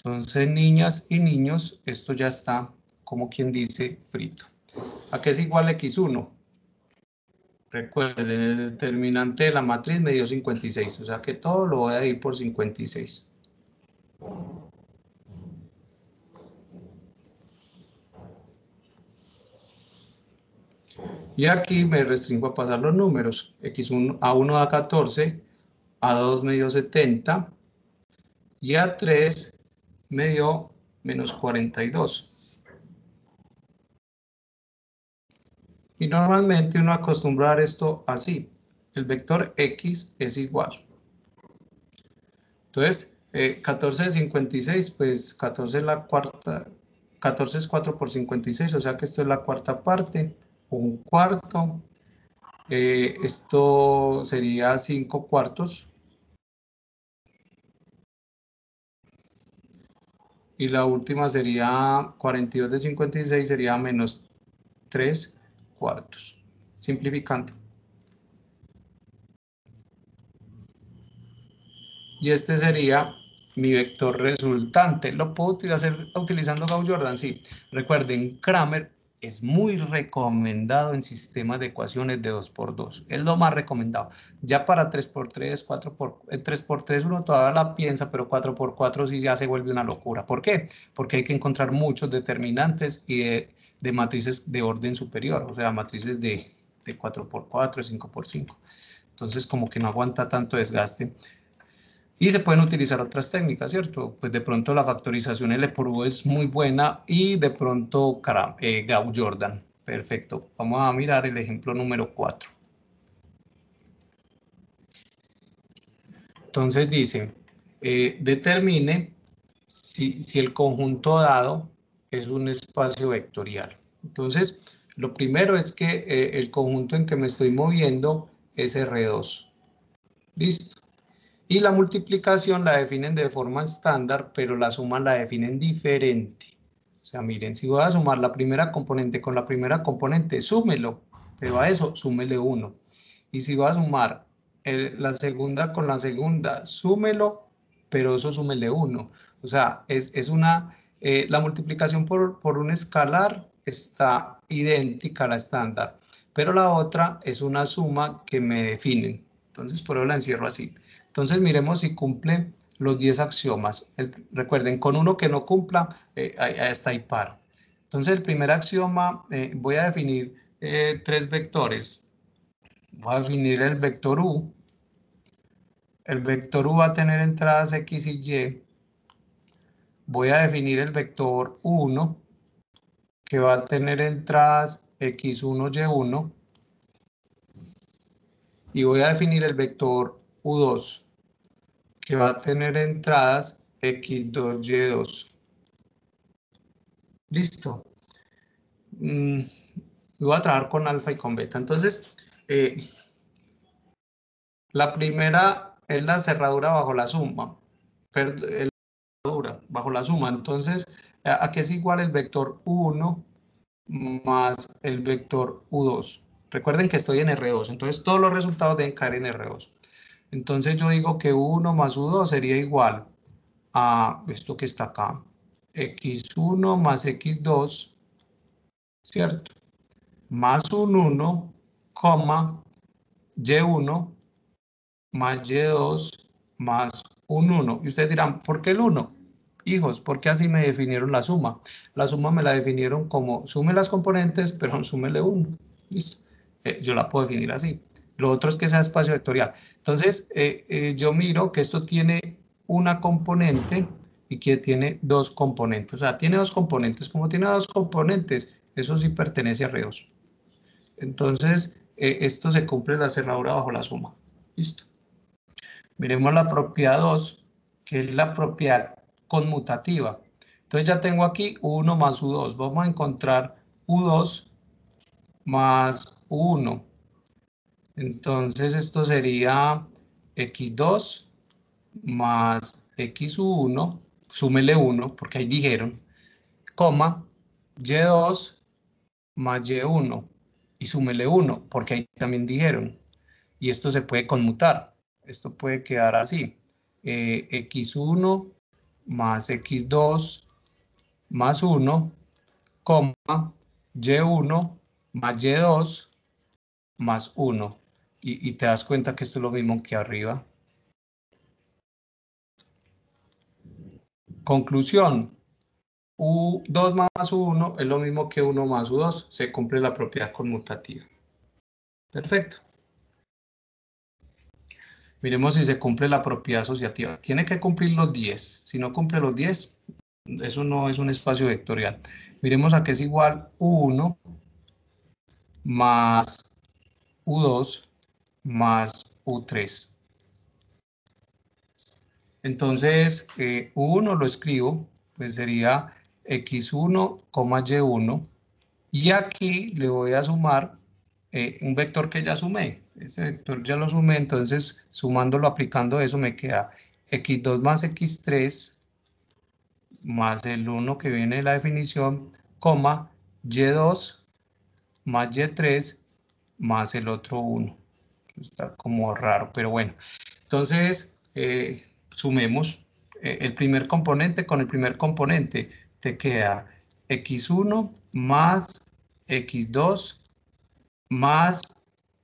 Entonces, niñas y niños, esto ya está, como quien dice, frito. ¿A qué es igual x1? Recuerden, el determinante de la matriz me dio 56, o sea que todo lo voy a dividir por 56. Y aquí me restringo a pasar los números. X1, A1 da 14, A2 me dio 70 y A3 me dio menos 42. Y normalmente uno acostumbra a dar esto así. El vector X es igual. Entonces, 14 de 56, pues 14 es la cuarta, 14 es 4 por 56, o sea que esto es la cuarta parte, un cuarto. Esto sería 5 cuartos. Y la última sería 42 de 56, sería menos 3 cuartos. Simplificando. Y este sería mi vector resultante. ¿Lo puedo hacer utilizando Gauss-Jordan? Sí. Recuerden, Cramer es muy recomendado en sistemas de ecuaciones de 2×2. Es lo más recomendado. Ya para 3×3, 3×3 uno todavía la piensa, pero 4×4 sí ya se vuelve una locura. ¿Por qué? Porque hay que encontrar muchos determinantes y de matrices de orden superior, o sea, matrices de 4×4, 5×5. Entonces, como que no aguanta tanto desgaste. Y se pueden utilizar otras técnicas, ¿cierto? Pues de pronto la factorización L por U es muy buena y de pronto Gauss-Jordan. Perfecto. Vamos a mirar el ejemplo número 4. Entonces dice, determine si el conjunto dado es un espacio vectorial. Entonces, lo primero es que el conjunto en que me estoy moviendo es R2. Listo. Y la multiplicación la definen de forma estándar, pero la suma la definen diferente. O sea, miren, si voy a sumar la primera componente con la primera componente, súmelo, pero a eso súmele 1. Y si voy a sumar la segunda con la segunda, súmelo, pero eso súmele 1. O sea, es una, la multiplicación por un escalar está idéntica a la estándar, pero la otra es una suma que me definen. Entonces, por eso la encierro así. Entonces miremos si cumple los 10 axiomas. Recuerden, con uno que no cumpla, está impar. Entonces el primer axioma, voy a definir 3 vectores. Voy a definir el vector U. El vector U va a tener entradas X y Y. Voy a definir el vector 1, que va a tener entradas X1, Y1. Y voy a definir el vector U2, que va a tener entradas X2, Y2. Listo. Voy a trabajar con alfa y con beta. Entonces, la primera es la cerradura bajo la suma. Bajo la suma. Entonces, ¿a qué es igual el vector 1 más el vector U2? Recuerden que estoy en R2, entonces todos los resultados deben caer en R2. Entonces yo digo que 1 más U2 sería igual a esto que está acá, X1 más X2, ¿cierto? Más un 1, coma, Y1 más Y2 más un 1. Y ustedes dirán, ¿por qué el 1? Hijos, porque así me definieron la suma. La suma me la definieron como sume las componentes, pero súmele 1. ¿Listo? Yo la puedo definir así. Lo otro es que sea espacio vectorial. Entonces, yo miro que esto tiene una componente y que tiene dos componentes. O sea, tiene dos componentes. Como tiene dos componentes, eso sí pertenece a R2. Entonces, esto se cumple la cerradura bajo la suma. Listo. Miremos la propiedad 2, que es la propiedad conmutativa. Entonces ya tengo aquí U1 más U2. Vamos a encontrar U2 más U1. Entonces esto sería X2 más X1, súmele 1, porque ahí dijeron, coma, Y2 más Y1, y súmele 1, porque ahí también dijeron. Y esto se puede conmutar. Esto puede quedar así. X1 más x2 más 1, coma, y1 más y2 más 1. Y te das cuenta que esto es lo mismo que arriba. Conclusión. U2 más U1 es lo mismo que 1 más U2. Se cumple la propiedad conmutativa. Perfecto. Miremos si se cumple la propiedad asociativa. Tiene que cumplir los 10. Si no cumple los 10, eso no es un espacio vectorial. Miremos a qué es igual U1 más U2 más U3. Entonces, U1 lo escribo, pues sería x1, y1. Y aquí le voy a sumar un vector que ya sumé. Ese vector ya lo sumé, entonces sumándolo, aplicando eso, me queda x2 más x3 más el 1 que viene de la definición, coma, y2 más y3 más el otro 1. Está como raro, pero bueno. Entonces, sumemos el primer componente con el primer componente. Te queda x1 más x2 más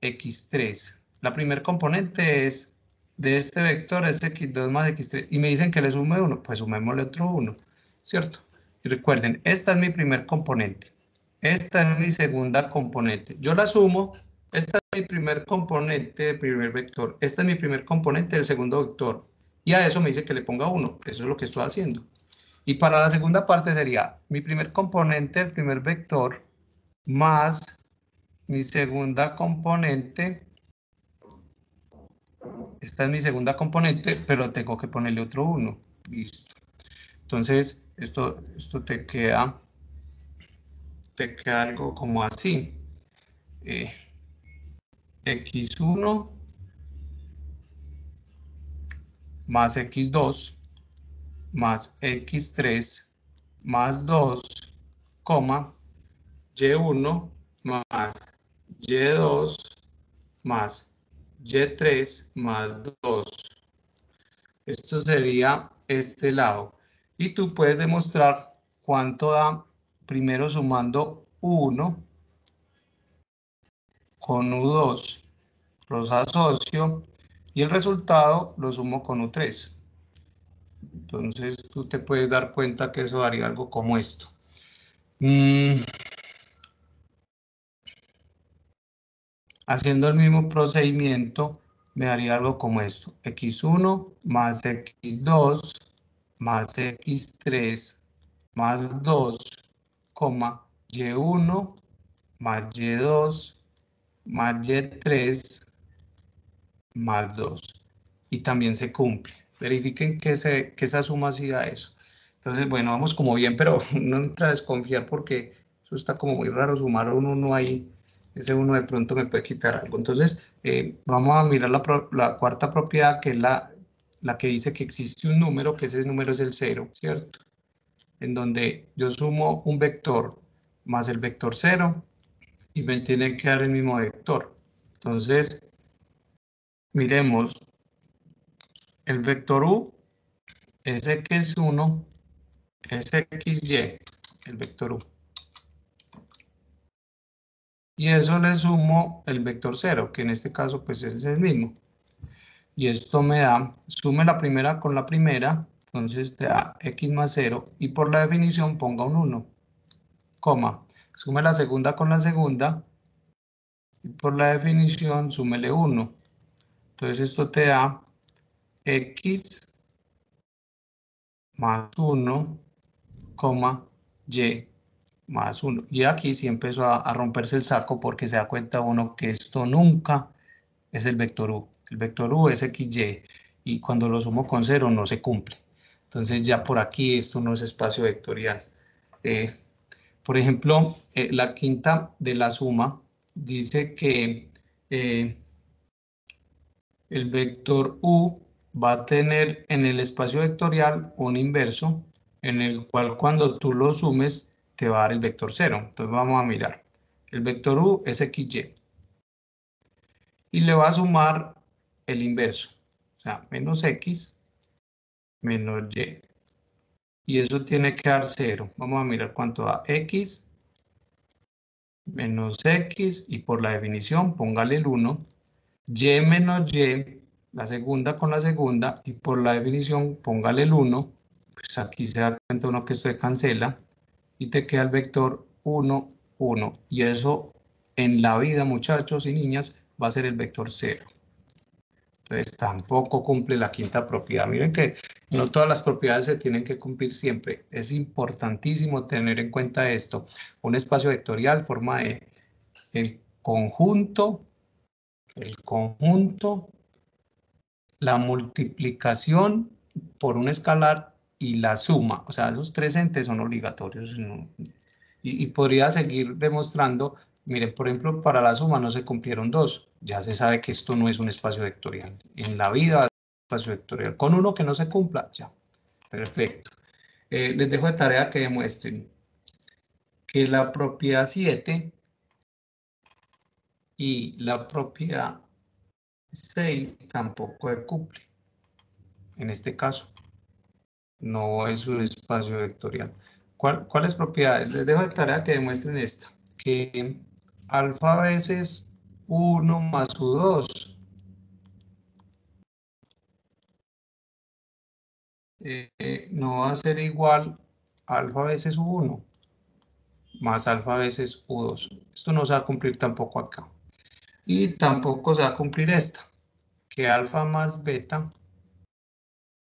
x3. La primer componente es de este vector, es x2 más x3. Y me dicen que le sume 1, pues sumémosle otro 1, ¿cierto? Y recuerden, esta es mi primer componente. Esta es mi segunda componente. Yo la sumo. Esta es mi primer componente del primer vector. Este es mi primer componente del segundo vector. Y a eso me dice que le ponga 1. Eso es lo que estoy haciendo. Y para la segunda parte sería mi primer componente del primer vector más mi segunda componente. Esta es mi segunda componente, pero tengo que ponerle otro 1. Listo. Entonces, esto te queda algo como así. X1 más x2 más x3 más 2, coma, y1 más y2 más y3 más 2. Esto sería este lado. Y tú puedes demostrar cuánto da primero sumando 1 con U2. Los asocio y el resultado lo sumo con U3. Entonces tú te puedes dar cuenta que eso daría algo como esto. Haciendo el mismo procedimiento me daría algo como esto. X1 más X2 más X3 más 2, coma, Y1 más Y2 más Y3 más 2. Y también se cumple. Verifiquen que esa suma sí da eso. Entonces, bueno, vamos como bien, pero no entra a desconfiar porque eso está como muy raro, sumar un 1 ahí. Ese 1 de pronto me puede quitar algo. Entonces, vamos a mirar la cuarta propiedad, que es la que dice que existe un número, que ese número es el 0, ¿cierto? En donde yo sumo un vector más el vector 0 y me tiene que dar el mismo vector. Entonces, miremos, el vector u es x1, es xy, el vector u. Y eso le sumo el vector 0, que en este caso pues es el mismo. Y esto me da, sume la primera con la primera, entonces te da x más 0, y por la definición ponga un 1, coma, sume la segunda con la segunda, y por la definición súmele 1. Entonces esto te da x más 1, coma, y más 1. Y aquí sí empezó a romperse el saco porque se da cuenta uno que esto nunca es el vector u. El vector u es xy y cuando lo sumo con 0 no se cumple. Entonces ya por aquí esto no es espacio vectorial. Por ejemplo, la quinta de la suma dice que el vector u va a tener en el espacio vectorial un inverso en el cual cuando tú lo sumes te va a dar el vector 0. Entonces vamos a mirar. El vector u es xy y le va a sumar el inverso, o sea, menos x menos y. y eso tiene que dar 0. Vamos a mirar cuánto da x menos x, y por la definición póngale el 1, y menos y, la segunda con la segunda, y por la definición póngale el 1, pues aquí se da cuenta uno que esto se cancela, y te queda el vector 1, 1, y eso en la vida, muchachos y niñas, va a ser el vector 0. Entonces tampoco cumple la quinta propiedad. Miren que no todas las propiedades se tienen que cumplir siempre. Es importantísimo tener en cuenta esto. Un espacio vectorial forma el conjunto, la multiplicación por un escalar y la suma. O sea, esos tres entes son obligatorios. ¿No? Y podría seguir demostrando, miren, por ejemplo, para la suma no se cumplieron 2. Ya se sabe que esto no es un espacio vectorial. En la vida es un espacio vectorial. Con uno que no se cumpla, ya. Perfecto. Les dejo de tarea que demuestren que la propiedad 7 y la propiedad 6 tampoco se cumple. En este caso, no es un espacio vectorial. ¿Cuáles propiedades? Les dejo de tarea que demuestren esta. Que alfa veces 1 más U2 no va a ser igual a alfa veces U1 más alfa veces U2. Esto no se va a cumplir tampoco acá. Y tampoco se va a cumplir esta, que alfa más beta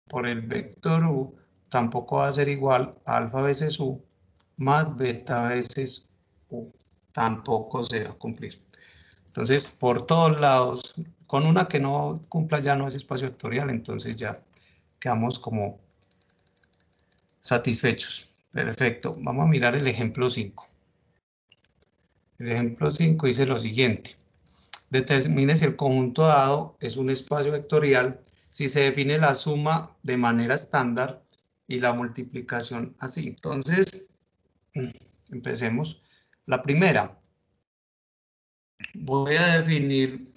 por el vector U tampoco va a ser igual a alfa veces U más beta veces U. Tampoco se va a cumplir. Entonces, por todos lados, con una que no cumpla ya no es espacio vectorial, entonces ya quedamos como satisfechos. Perfecto. Vamos a mirar el ejemplo 5. El ejemplo 5 dice lo siguiente. Determine si el conjunto dado es un espacio vectorial si se define la suma de manera estándar y la multiplicación así. Entonces, empecemos. La primera, voy a definir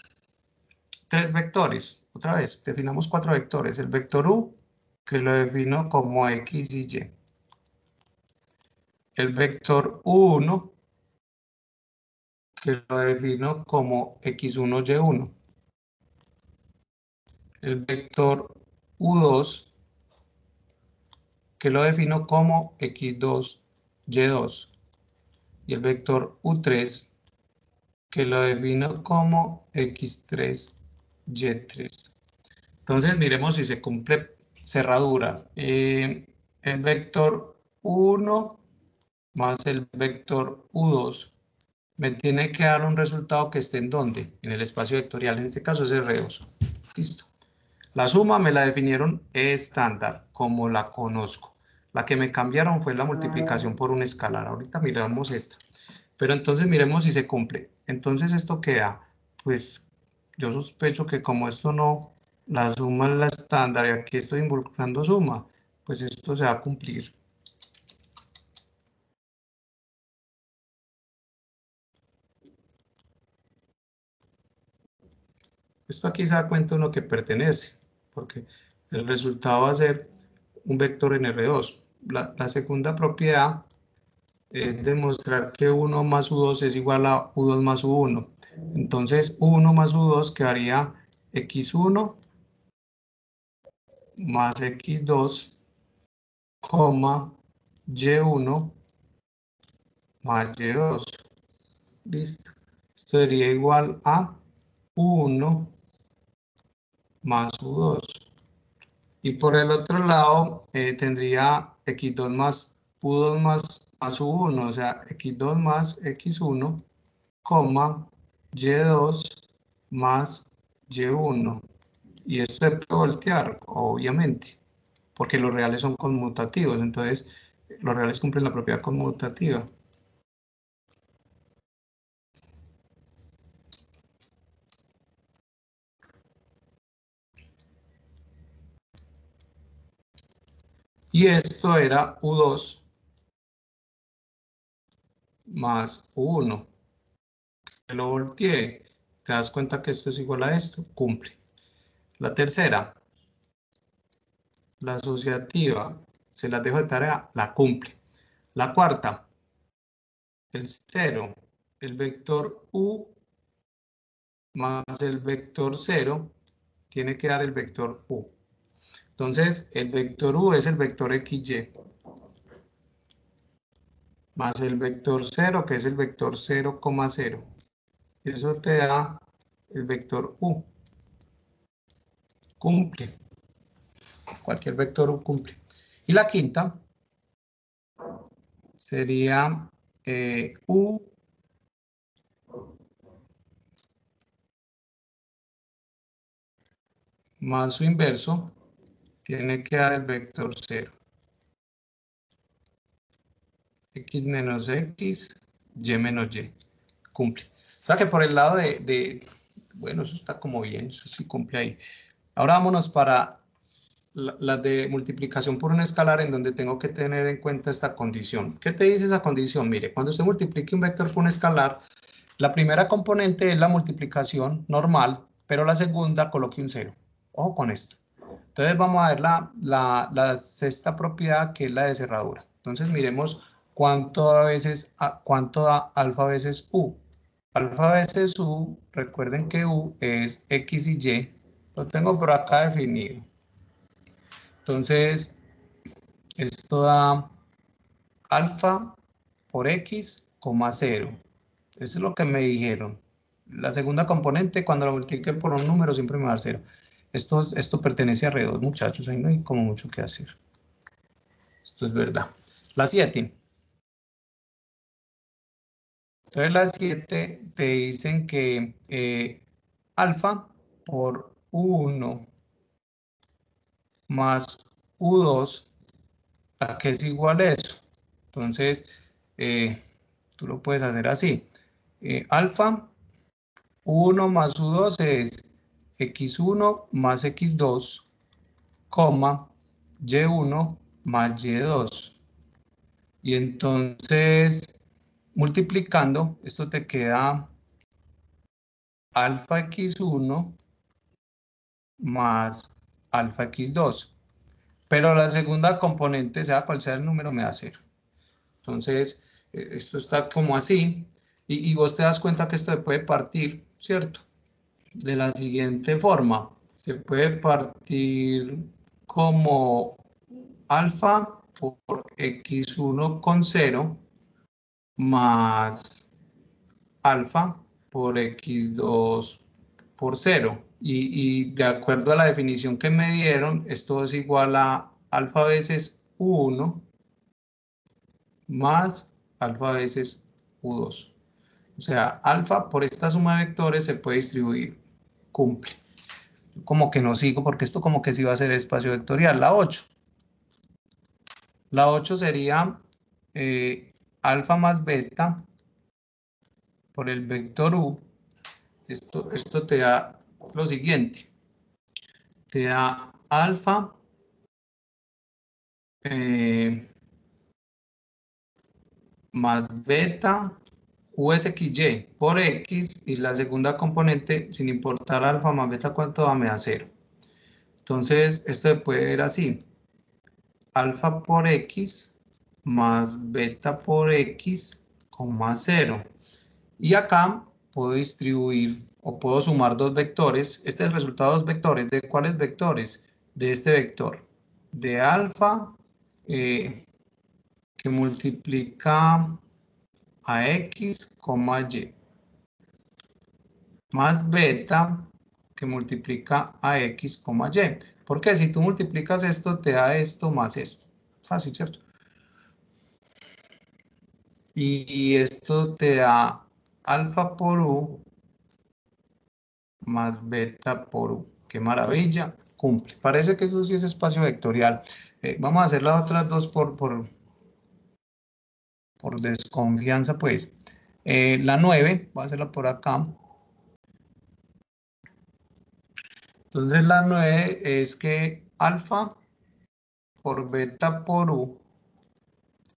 3 vectores. Otra vez, definamos 4 vectores. El vector U, que lo defino como X y Y. El vector U1, que lo defino como X1, Y1. El vector U2, que lo defino como X2, Y2. Y el vector U3, que lo defino como X3, Y3. Entonces, miremos si se cumple cerradura. El vector U1 más el vector U2 me tiene que dar un resultado que esté en ¿dónde? En el espacio vectorial, en este caso es R2. Listo. La suma me la definieron estándar, como la conozco. La que me cambiaron fue la multiplicación por un escalar. Ahorita miramos esta. Pero entonces miremos si se cumple. Entonces esto queda, pues yo sospecho que como esto no, la suma es la estándar y aquí estoy involucrando suma, pues esto se va a cumplir. Esto aquí se da cuenta uno que pertenece, porque el resultado va a ser un vector en R2. La segunda propiedad es demostrar que 1 más U2 es igual a U2 más U1. Entonces, U1 más U2 quedaría X1 más X2, Y1 más Y2. Listo. Esto sería igual a U1 más U2. Y por el otro lado tendría X2 más U2 más U1, o sea, X2 más X1, Y2 más Y1. Y esto se puede voltear, obviamente, porque los reales son conmutativos, entonces los reales cumplen la propiedad conmutativa. Y esto era U2 más U1. Lo volteé. Te das cuenta que esto es igual a esto. Cumple. La tercera, la asociativa. se las dejo de tarea, la cumple. La cuarta, el 0, el vector u más el vector 0 tiene que dar el vector u. Entonces, el vector u es el vector xy más el vector 0, que es el vector 0, 0. Y eso te da el vector u. Cumple. Cualquier vector u cumple. Y la quinta sería u más su inverso tiene que dar el vector 0. X menos X, Y menos Y. Cumple. O sea que por el lado bueno, eso está como bien, eso sí cumple ahí. Ahora vámonos para la de multiplicación por un escalar, en donde tengo que tener en cuenta esta condición. ¿Qué te dice esa condición? Mire, cuando usted multiplique un vector por un escalar, la primera componente es la multiplicación normal, pero la segunda coloque un 0. Ojo con esto. Entonces vamos a ver la sexta propiedad, que es la de cerradura. Entonces miremos cuánto da alfa veces u. Alfa veces u, recuerden que u es x y y, lo tengo por acá definido. Entonces, esto da alfa por x, 0. Eso es lo que me dijeron. La segunda componente, cuando la multiplique por un número, siempre me va a dar 0. Esto pertenece a R2, muchachos, ahí no hay como mucho que hacer. Esto es verdad. La 7. Entonces la 7 te dicen que alfa por u1 más u2, ¿a qué es igual a eso? Entonces, tú lo puedes hacer así. Alfa u1 más u2 es x1 más x2, coma, y1 más y2. Y entonces, multiplicando, esto te queda alfa x1 más alfa x2. Pero la segunda componente, sea cual sea el número, me da 0. Entonces, esto está como así. Y vos te das cuenta que esto se puede partir, ¿cierto? De la siguiente forma. Se puede partir como alfa por x1 con 0 más alfa por x2 por 0. Y de acuerdo a la definición que me dieron, esto es igual a alfa veces u1 más alfa veces u2. O sea, alfa por esta suma de vectores se puede distribuir. Cumple. Como que no sigo, porque esto como que sí va a ser espacio vectorial. La 8. La 8 sería alfa más beta por el vector u. Esto te da lo siguiente. Te da alfa más beta USXY por X, y la segunda componente, sin importar alfa más beta cuánto da, me da 0. Entonces, esto se puede ver así. Alfa por X más beta por X, 0. Y acá puedo distribuir o puedo sumar dos vectores. Este es el resultado de dos vectores. ¿De cuáles vectores? De este vector. De alfa, que multiplica a X, Y. Más beta, que multiplica a X, Y. Porque si tú multiplicas esto, te da esto más esto. Fácil, ¿cierto? Y esto te da alfa por u más beta por u. ¡Qué maravilla! Cumple. Parece que eso sí es espacio vectorial. Vamos a hacer las otras dos por desconfianza, pues. La 9, voy a hacerla por acá. Entonces la 9 es que alfa por beta por u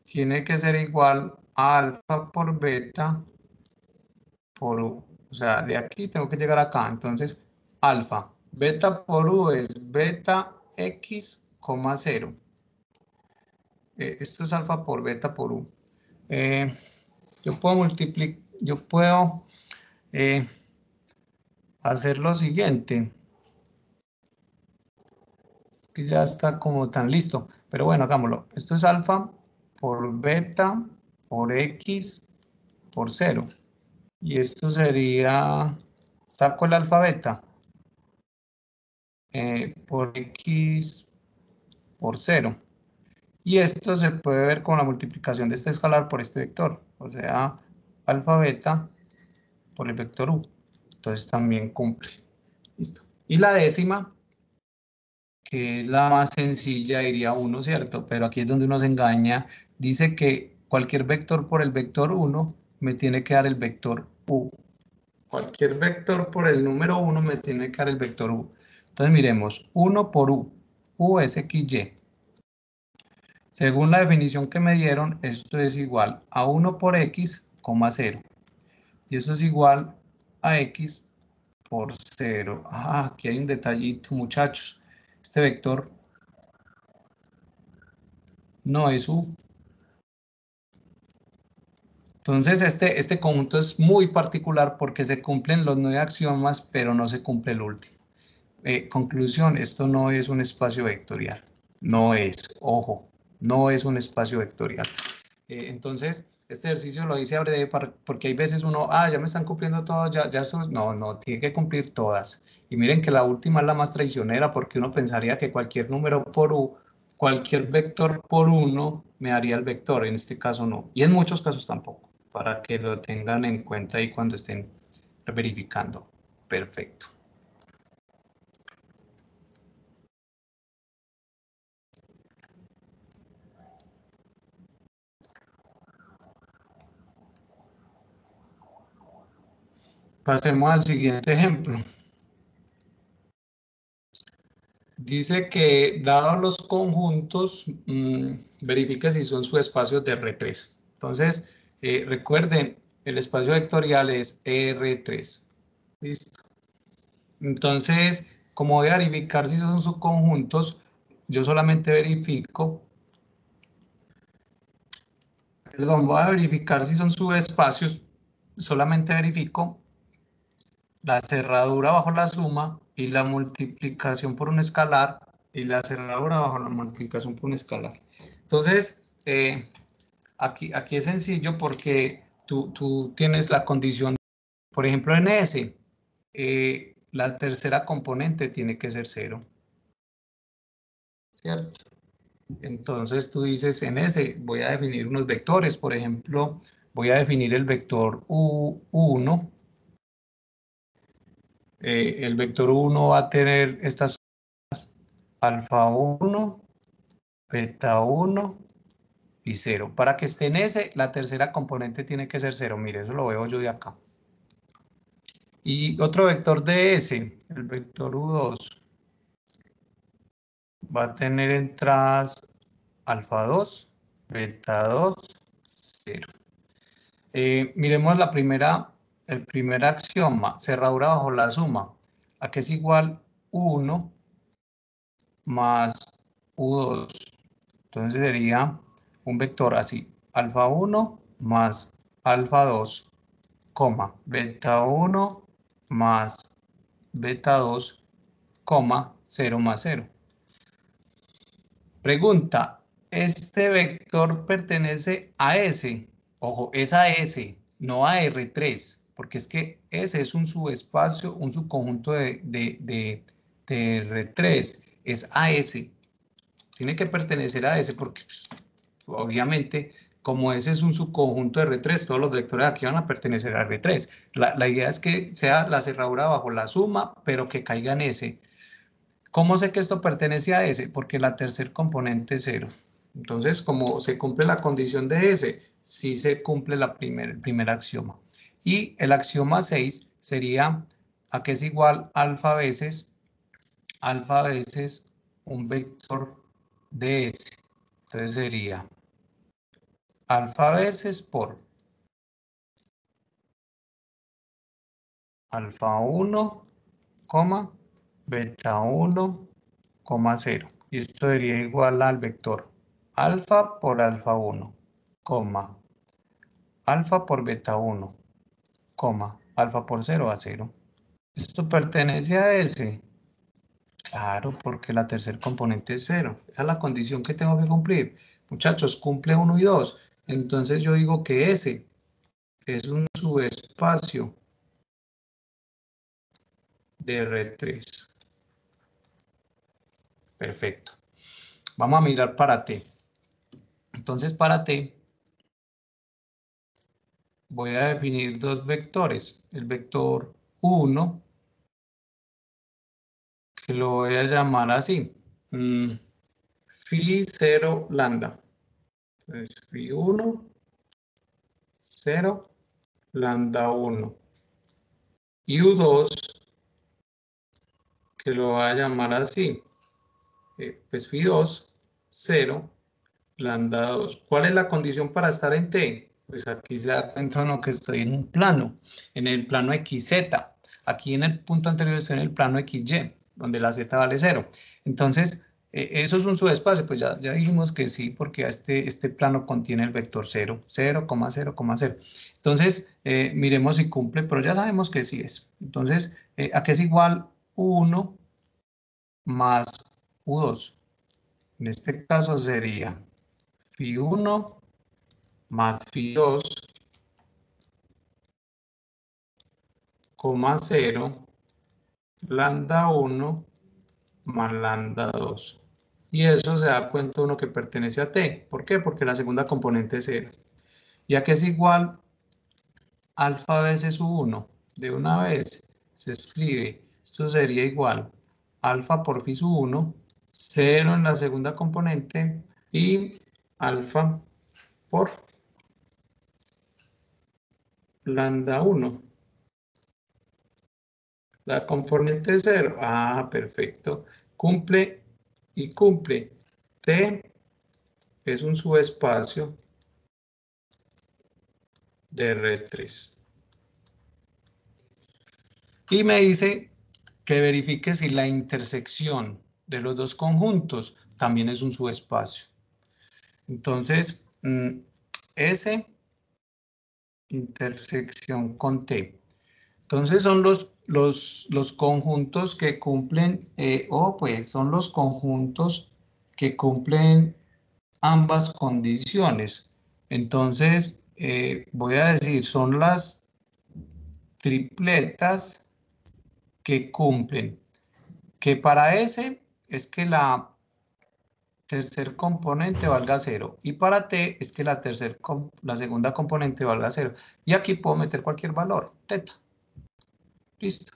tiene que ser igual a alfa por beta por u. O sea, de aquí tengo que llegar acá. Entonces, alfa, beta por u es beta x, 0. esto es alfa por beta por u. Yo puedo multiplicar, yo puedo hacer lo siguiente. Es que ya está como tan listo. Pero bueno, hagámoslo. Esto es alfa por beta por x por 0. Y esto sería, saco el alfa beta por x por 0. Y esto se puede ver con la multiplicación de este escalar por este vector. O sea, alfa beta por el vector u. Entonces también cumple. Listo. Y la décima, que es la más sencilla, iría 1, ¿cierto? Pero aquí es donde uno se engaña. Dice que cualquier vector por el vector 1 me tiene que dar el vector u. Cualquier vector por el número 1 me tiene que dar el vector u. Entonces miremos, 1 por u. U es xy. Según la definición que me dieron, esto es igual a 1 por x, 0. Y eso es igual a x por 0. Ah, aquí hay un detallito, muchachos. Este vector no es u. Entonces, este conjunto es muy particular porque se cumplen los 9 axiomas, pero no se cumple el último. Conclusión, esto no es un espacio vectorial. No es, ojo, no es un espacio vectorial. Entonces, este ejercicio lo hice a breve porque hay veces uno, ya me están cumpliendo todas, ya eso, no, tiene que cumplir todas. Y miren que la última es la más traicionera porque uno pensaría que cualquier número por u, cualquier vector por 1 me daría el vector, en este caso no. Y en muchos casos tampoco, para que lo tengan en cuenta ahí cuando estén verificando. Perfecto. Pasemos al siguiente ejemplo. Dice que, dados los conjuntos, verifique si son subespacios de R3. Entonces, recuerden, el espacio vectorial es R3. ¿Listo? Entonces, como voy a verificar si son subconjuntos, yo solamente verifico, perdón, voy a verificar si son subespacios, solamente verifico la cerradura bajo la suma y la multiplicación por un escalar y la cerradura bajo la multiplicación por un escalar. Entonces, aquí es sencillo porque tú tienes la condición, por ejemplo, en S, la tercera componente tiene que ser 0, ¿cierto? Entonces tú dices en S, voy a definir unos vectores, por ejemplo, voy a definir el vector U1. El vector 1 va a tener estas alfa 1, beta 1 y 0. Para que esté en S, la tercera componente tiene que ser 0. Mire, eso lo veo yo de acá. Y otro vector de S, el vector U2, va a tener entradas alfa 2, beta 2, 0. Miremos el primer axioma, cerradura bajo la suma. Aquí es igual 1 más U2. Entonces sería un vector así, alfa 1 más alfa 2, beta 1 más beta 2, 0 más 0. Pregunta, ¿este vector pertenece a S? Ojo, es a S, no a R3, porque es que S es un subespacio, un subconjunto de R3, es a S. Tiene que pertenecer a S porque pues, obviamente como ese es un subconjunto de R3, todos los vectores aquí van a pertenecer a R3. La idea es que sea la cerradura bajo la suma, pero que caiga en S. ¿Cómo sé que esto pertenece a S? Porque la tercer componente es 0. Entonces, como se cumple la condición de S, sí se cumple el primer axioma. Y el axioma 6 sería a que es igual alfa veces un vector de S. Entonces sería alfa veces por alfa 1, beta 1, 0. Y esto sería igual al vector alfa por alfa 1, coma, alfa por beta 1, coma, alfa por 0 a 0. ¿Esto pertenece a S? Claro, porque la tercer componente es 0. Esa es la condición que tengo que cumplir. Muchachos, cumple 1 y 2. Entonces yo digo que S es un subespacio de R3. Perfecto. Vamos a mirar para T. Entonces para T voy a definir dos vectores. El vector 1, que lo voy a llamar así. Phi 0 lambda. Entonces phi 1, 0, lambda 1. Y U2, que lo voy a llamar así. Pues phi 2, 0, lambda 2. ¿Cuál es la condición para estar en T? Pues aquí se da cuenta uno que estoy en un plano, en el plano XZ. Aquí en el punto anterior estoy en el plano XY, donde la Z vale 0. Entonces, eso es un subespacio, pues ya dijimos que sí, porque este plano contiene el vector 0, 0, 0, 0. Entonces, miremos si cumple, pero ya sabemos que sí es. Entonces, ¿a qué es igual 1 más U2? En este caso sería phi 1 más phi 2, 0, lambda 1 más lambda 2. Y eso se da cuenta uno que pertenece a T. ¿Por qué? Porque la segunda componente es 0. Ya que es igual alfa veces U1. De una vez se escribe, esto sería igual alfa por phi sub 1, 0 en la segunda componente y alfa por lambda 1. La componente es 0. Ah, perfecto. Cumple y cumple. T es un subespacio de R3. Y me dice que verifique si la intersección de los dos conjuntos también es un subespacio. Entonces, S intersección con T. Entonces son los conjuntos que cumplen, pues son los conjuntos que cumplen ambas condiciones. Entonces, voy a decir, son las tripletas que cumplen. Que para S es que la tercer componente valga 0. Y para T es que la segunda componente valga 0. Y aquí puedo meter cualquier valor, teta. Listo.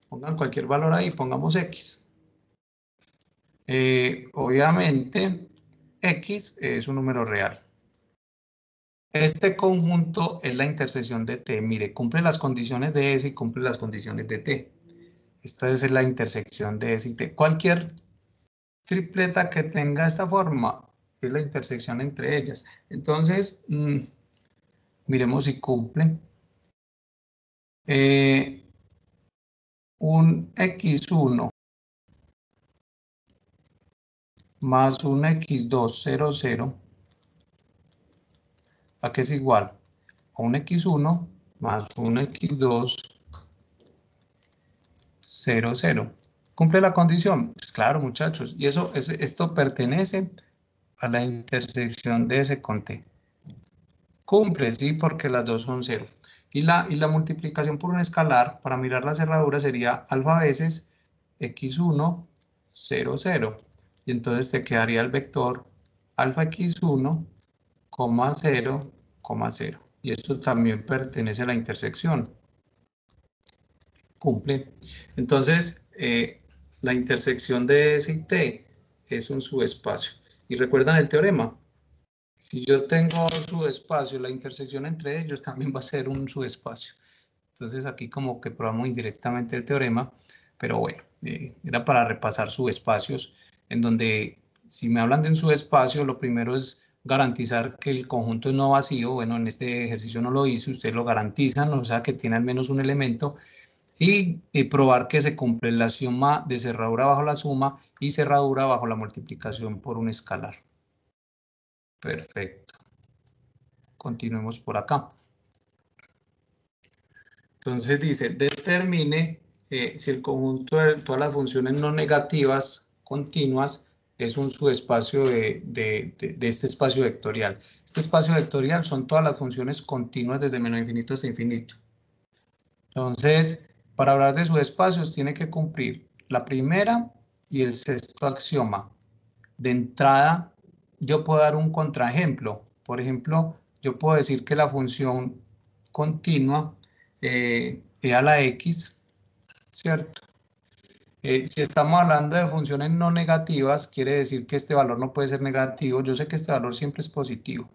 Pongan cualquier valor ahí, pongamos X. Obviamente, X es un número real. Este conjunto es la intersección de T. Mire, cumple las condiciones de S y cumple las condiciones de T. Esta es la intersección de S y T. Cualquier tripleta que tenga esta forma es la intersección entre ellas. Entonces, miremos si cumple. Un X1 más un X2, 0, 0. ¿A qué es igual? A un X1 más un X2, 0, 0. ¿Cumple la condición? Pues claro, muchachos. Y esto pertenece a la intersección de S con T. Cumple, sí, porque las dos son 0. Y la multiplicación por un escalar, para mirar la cerradura, sería alfa veces X1, 0, 0. Y entonces te quedaría el vector alfa X1, 0, 0. Y esto también pertenece a la intersección. Cumple. Entonces, la intersección de S y T es un subespacio. ¿Y recuerdan el teorema? Si yo tengo subespacio, la intersección entre ellos también va a ser un subespacio. Entonces aquí como que probamos indirectamente el teorema, pero bueno, era para repasar subespacios, en donde si me hablan de un subespacio, lo primero es garantizar que el conjunto es no vacío. Bueno, en este ejercicio no lo hice, ustedes lo garantizan, o sea que tiene al menos un elemento, y probar que se cumple la axioma de cerradura bajo la suma y cerradura bajo la multiplicación por un escalar. Perfecto. Continuemos por acá. Entonces dice, determine si el conjunto de todas las funciones no negativas continuas es un subespacio de este espacio vectorial. Este espacio vectorial son todas las funciones continuas desde menos infinito hasta infinito. Entonces, para hablar de subespacios tiene que cumplir la primera y el sexto axioma. De entrada, yo puedo dar un contraejemplo. Por ejemplo, yo puedo decir que la función continua e a la x, ¿cierto? Si estamos hablando de funciones no negativas, quiere decir que este valor no puede ser negativo. Yo sé que este valor siempre es positivo,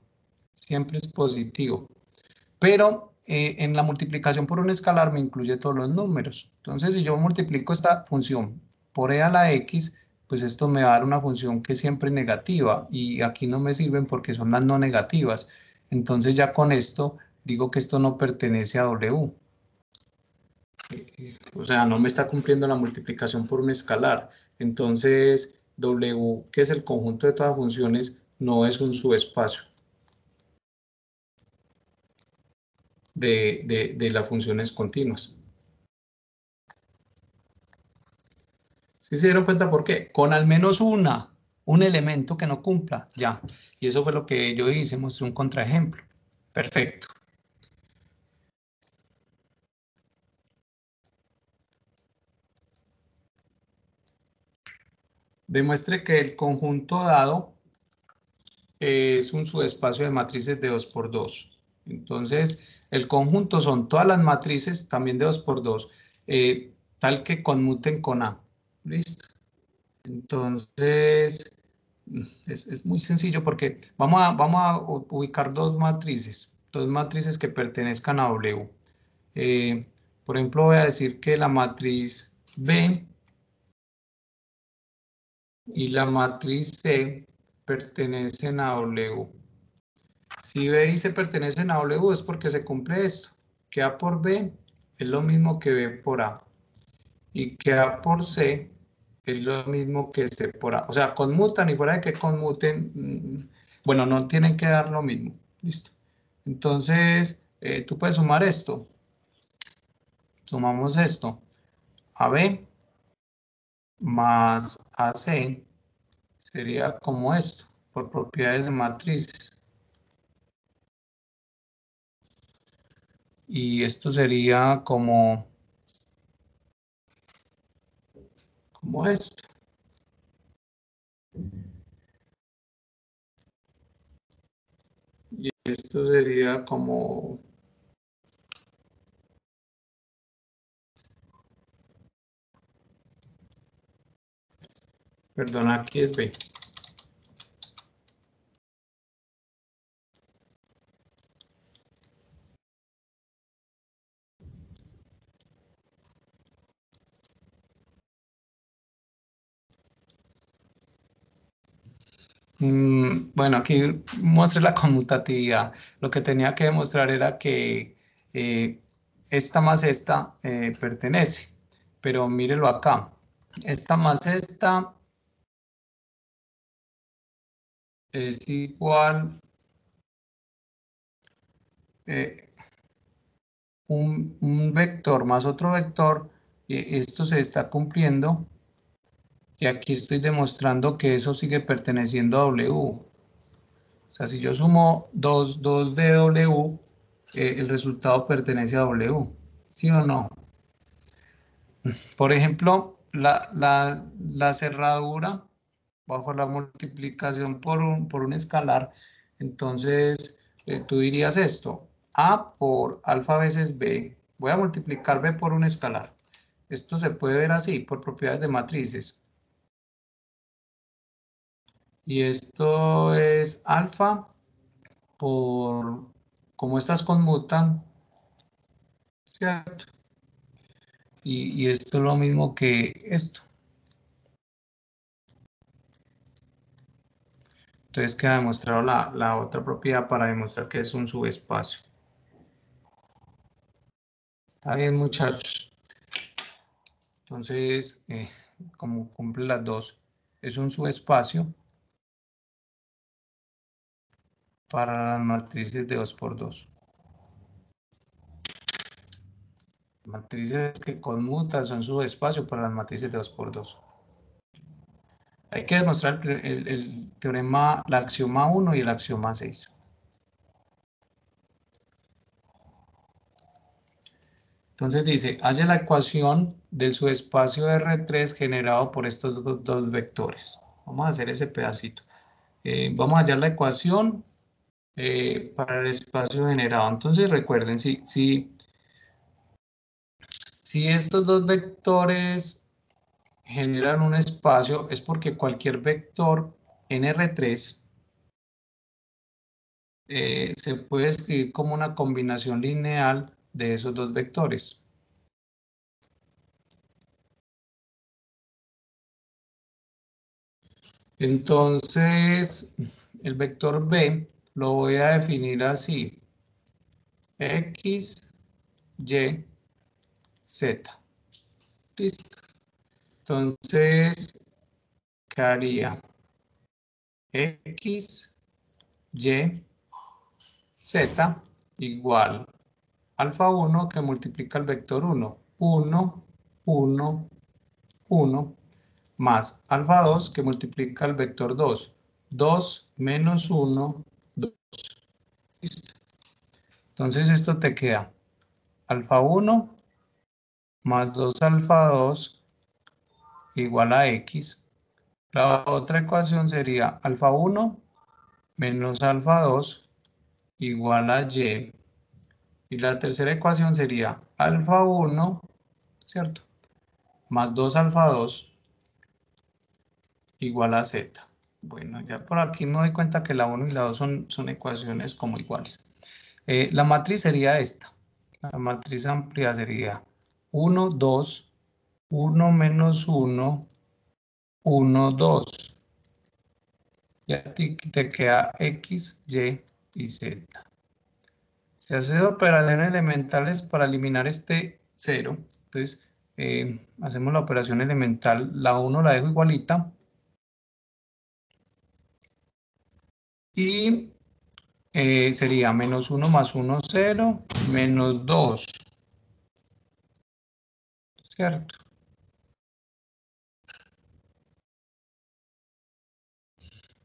pero en la multiplicación por un escalar me incluye todos los números. Entonces, si yo multiplico esta función por e a la x, pues esto me va a dar una función que es siempre negativa, y aquí no me sirven porque son las no negativas. Entonces ya con esto digo que esto no pertenece a W. O sea, no me está cumpliendo la multiplicación por un escalar. Entonces, W, que es el conjunto de todas funciones, no es un subespacio de las funciones continuas. ¿Sí se dieron cuenta por qué? Con al menos un elemento que no cumpla, ya. Y eso fue lo que yo hice, mostré un contraejemplo. Perfecto. Demuestre que el conjunto dado es un subespacio de matrices de 2 por 2. Entonces, el conjunto son todas las matrices, también de 2 por 2, tal que conmuten con A. ¿Listo? Entonces, es muy sencillo porque vamos a ubicar dos matrices que pertenezcan a W. Por ejemplo, voy a decir que la matriz B y la matriz C pertenecen a W. Si B y C pertenecen a W es porque se cumple esto, que A por B es lo mismo que B por A, y que A por C es lo mismo que C por A. O sea, conmutan, y fuera de que conmuten, bueno, no tienen que dar lo mismo. Listo. Entonces, tú puedes sumar esto. Sumamos esto. AB más AC sería como esto, por propiedades de matrices. Y esto sería como esto. Y esto sería como... Perdón, aquí es B. Bueno, aquí muestre la conmutatividad. Lo que tenía que demostrar era que esta más esta pertenece. Pero mírelo acá. Esta más esta es igual un vector más otro vector. Y esto se está cumpliendo. Y aquí estoy demostrando que eso sigue perteneciendo a W. O sea, si yo sumo 2 de W, el resultado pertenece a W. ¿Sí o no? Por ejemplo, la cerradura bajo la multiplicación por un escalar, entonces tú dirías esto, A por alfa veces B, voy a multiplicar B por un escalar. Esto se puede ver así, por propiedades de matrices. Y esto es alfa por, como estas conmutan, ¿cierto? Y esto es lo mismo que esto. Entonces queda demostrado la otra propiedad para demostrar que es un subespacio. Está bien, muchachos. Entonces, como cumple las dos, es un subespacio. para las matrices de 2 por 2. Matrices que conmutan son subespacio para las matrices de 2 por 2. Hay que demostrar el teorema, el axioma 1 y el axioma 6. Entonces dice, halla la ecuación del subespacio R3 generado por estos dos vectores. Vamos a hacer ese pedacito. Vamos a hallar la ecuación para el espacio generado. Entonces recuerden, si estos dos vectores generan un espacio, es porque cualquier vector en R3 se puede escribir como una combinación lineal de esos dos vectores. Entonces, el vector B lo voy a definir así. X, Y, Z. Listo. Entonces, ¿qué haría? X, Y, Z igual alfa 1 que multiplica el vector 1. 1, 1, 1, más alfa 2 que multiplica el vector 2. 2 menos 1, 2. Listo. Entonces esto te queda alfa 1 más 2 alfa 2 igual a X. La otra ecuación sería alfa 1 menos alfa 2 igual a Y. Y la tercera ecuación sería alfa 1, ¿cierto? Más 2 alfa 2 igual a Z. Bueno, ya por aquí me doy cuenta que la 1 y la 2 son ecuaciones como iguales. La matriz sería esta. La matriz amplia sería 1, 2, 1 menos 1, 1, 2. Y a ti te queda X, Y y Z. Se hacen operaciones elementales para eliminar este 0. Entonces, hacemos la operación elemental. La 1 la dejo igualita. Y sería menos 1 más 1, 0, menos 2. ¿Cierto?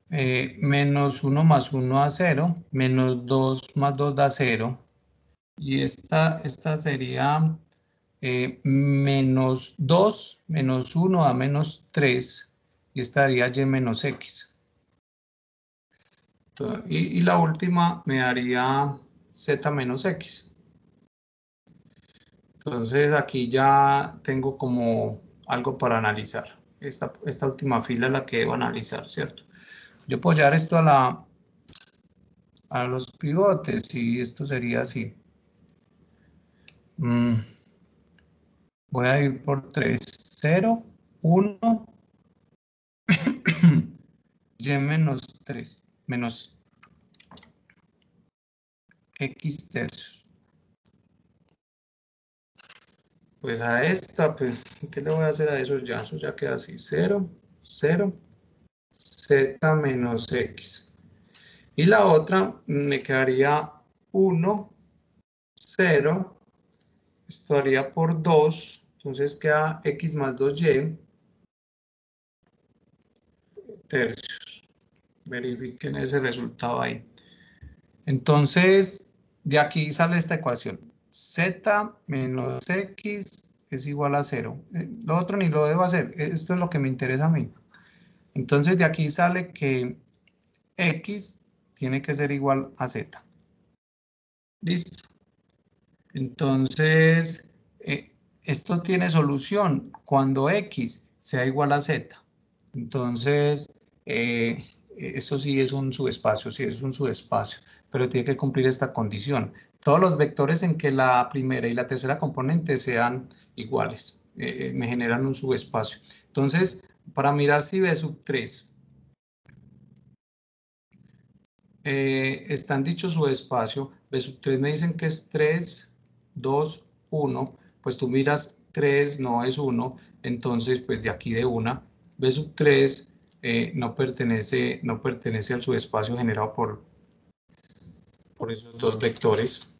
Menos 1 más 1 da 0, menos 2 más 2 da 0. Y esta sería menos 2, menos 1 da menos 3. Y estaría y menos x. Y la última me daría z menos x. Entonces aquí ya tengo como algo para analizar. Esta última fila es la que debo analizar, ¿cierto? Yo puedo llevar esto a los pivotes y esto sería así. Voy a ir por 3, 0, 1, y menos 3, menos x tercios. Pues a esta, pues, ¿qué le voy a hacer a eso ya? Eso ya queda así, 0, 0, z menos x. Y la otra me quedaría 1, 0, esto haría por 2, entonces queda x más 2y tercios. Verifiquen ese resultado ahí. Entonces, de aquí sale esta ecuación. Z menos x es igual a 0. Lo otro ni lo debo hacer. Esto es lo que me interesa a mí. Entonces, de aquí sale que x tiene que ser igual a z. Listo. Entonces, esto tiene solución cuando x sea igual a z. Entonces, eso sí es un subespacio, sí es un subespacio, pero tiene que cumplir esta condición. Todos los vectores en que la primera y la tercera componente sean iguales, me generan un subespacio. Entonces, para mirar si B sub 3 están dichos subespacio, B sub 3 me dicen que es 3, 2, 1, pues tú miras 3 no es 1, entonces pues de aquí de una, B sub 3 no pertenece al subespacio generado por esos dos vectores,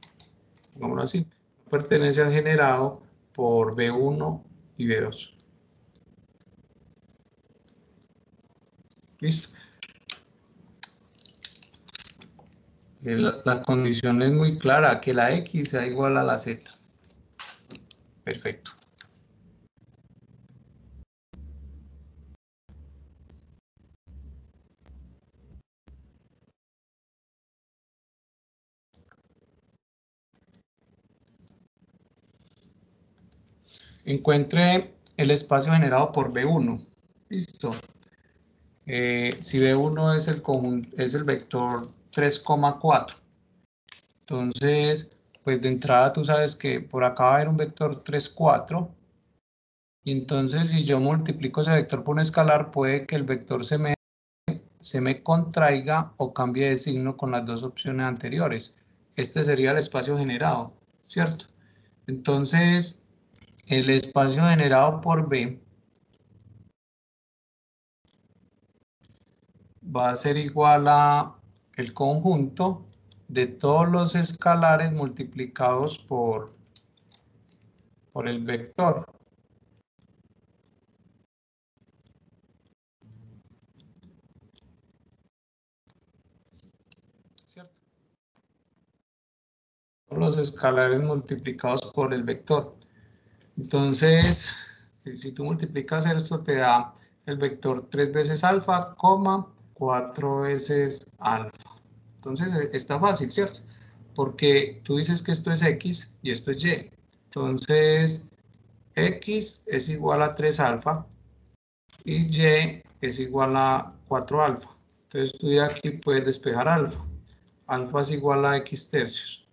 pongámoslo así, pertenece al generado por B1 y B2. ¿Listo? La condición es muy clara, que la X sea igual a la Z. Perfecto. Encuentre el espacio generado por B1. Listo. Si B1 es el conjunto, es el vector 3,4. Entonces, pues de entrada tú sabes que por acá va a haber un vector 3,4. Y entonces si yo multiplico ese vector por un escalar, puede que el vector se me contraiga o cambie de signo con las dos opciones anteriores. Este sería el espacio generado, ¿cierto? Entonces, el espacio generado por B va a ser igual a el conjunto de todos los escalares multiplicados por el vector. ¿Cierto? Los escalares multiplicados por el vector. Entonces, si tú multiplicas esto, te da el vector 3 veces alfa, 4 veces alfa. Entonces, está fácil, ¿cierto? Porque tú dices que esto es X y esto es Y. Entonces, X es igual a 3 alfa y Y es igual a 4 alfa. Entonces, tú de aquí puedes despejar alfa. Alfa es igual a X tercios.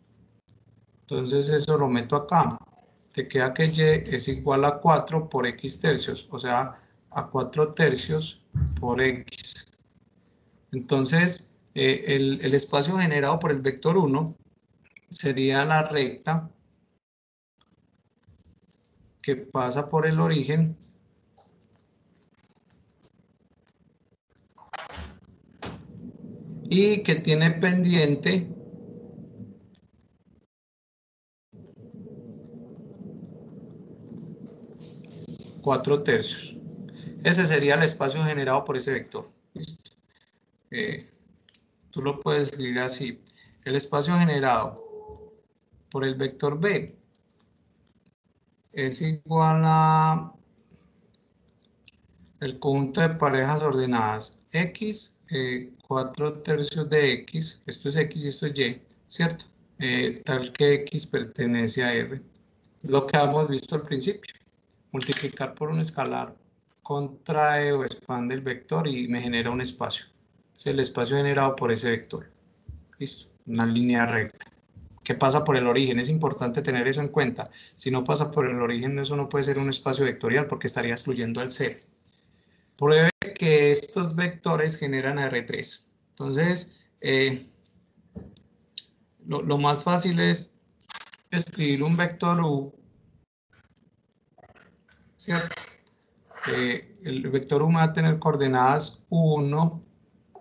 Entonces, eso lo meto acá. Te queda que Y es igual a 4 por X tercios, o sea, a 4 tercios por X. Entonces, el espacio generado por el vector 1 sería la recta que pasa por el origen y que tiene pendiente 4 tercios. Ese sería el espacio generado por ese vector. ¿Listo? Tú lo puedes escribir así. El espacio generado por el vector B es igual a el conjunto de parejas ordenadas X, 4 tercios de X, esto es X y esto es Y, ¿cierto? Tal que X pertenece a R. Lo que hemos visto al principio. Multiplicar por un escalar contrae o expande el vector y me genera un espacio. Es el espacio generado por ese vector. Listo, una línea recta. ¿Qué pasa por el origen? Es importante tener eso en cuenta. Si no pasa por el origen, eso no puede ser un espacio vectorial porque estaría excluyendo el cero. Pruebe que estos vectores generan R3. Entonces, lo más fácil es escribir un vector U, ¿cierto? El vector U va a tener coordenadas U1,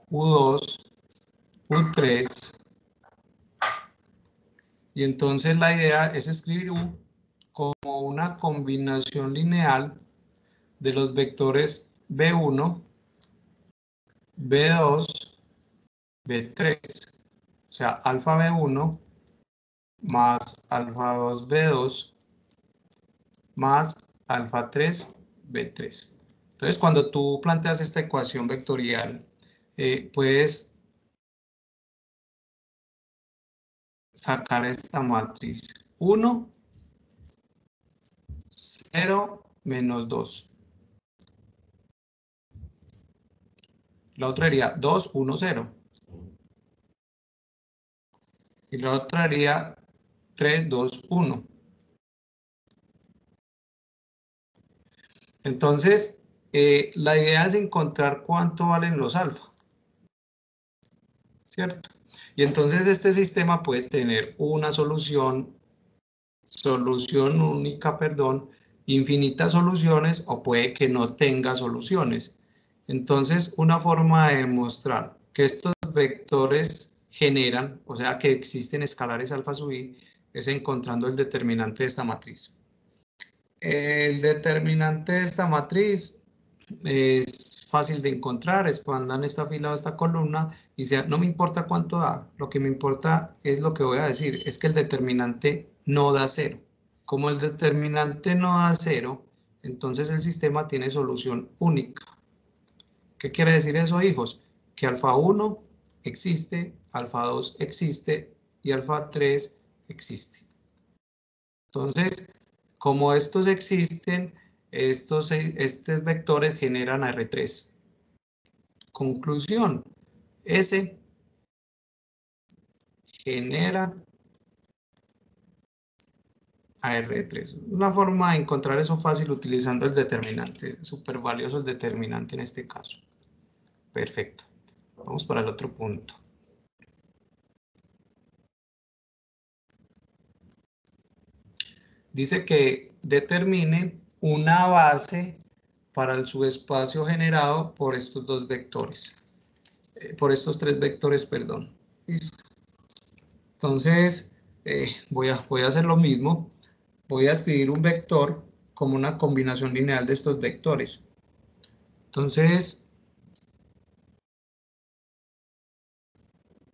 U2, U3. Y entonces la idea es escribir U como una combinación lineal de los vectores B1, B2, B3. O sea, alfa B1 más alfa 2 B2 más alfa 3 B3. Entonces, cuando tú planteas esta ecuación vectorial, puedes sacar esta matriz 1, 0, menos 2. La otra sería 2, 1, 0. Y la otra sería 3, 2, 1. Entonces, la idea es encontrar cuánto valen los alfa, ¿cierto? Y entonces este sistema puede tener una solución única, perdón, infinitas soluciones o puede que no tenga soluciones. Entonces, una forma de demostrar que estos vectores generan, o sea que existen escalares alfa sub i, es encontrando el determinante de esta matriz. El determinante de esta matriz es fácil de encontrar, expandan esta fila o esta columna y no me importa cuánto da, lo que me importa es lo que voy a decir, es que el determinante no da 0. Como el determinante no da 0, entonces el sistema tiene solución única. ¿Qué quiere decir eso, hijos? Que alfa 1 existe, alfa 2 existe y alfa 3 existe. Entonces, como estos existen, estos vectores generan a R3. Conclusión, S genera a R3. Una forma de encontrar eso fácil utilizando el determinante. Súper valioso el determinante en este caso. Perfecto. Vamos para el otro punto. Dice que determine una base para el subespacio generado por estos dos vectores. Por estos tres vectores, perdón. Listo. Entonces, voy a hacer lo mismo. Voy a escribir un vector como una combinación lineal de estos vectores. Entonces,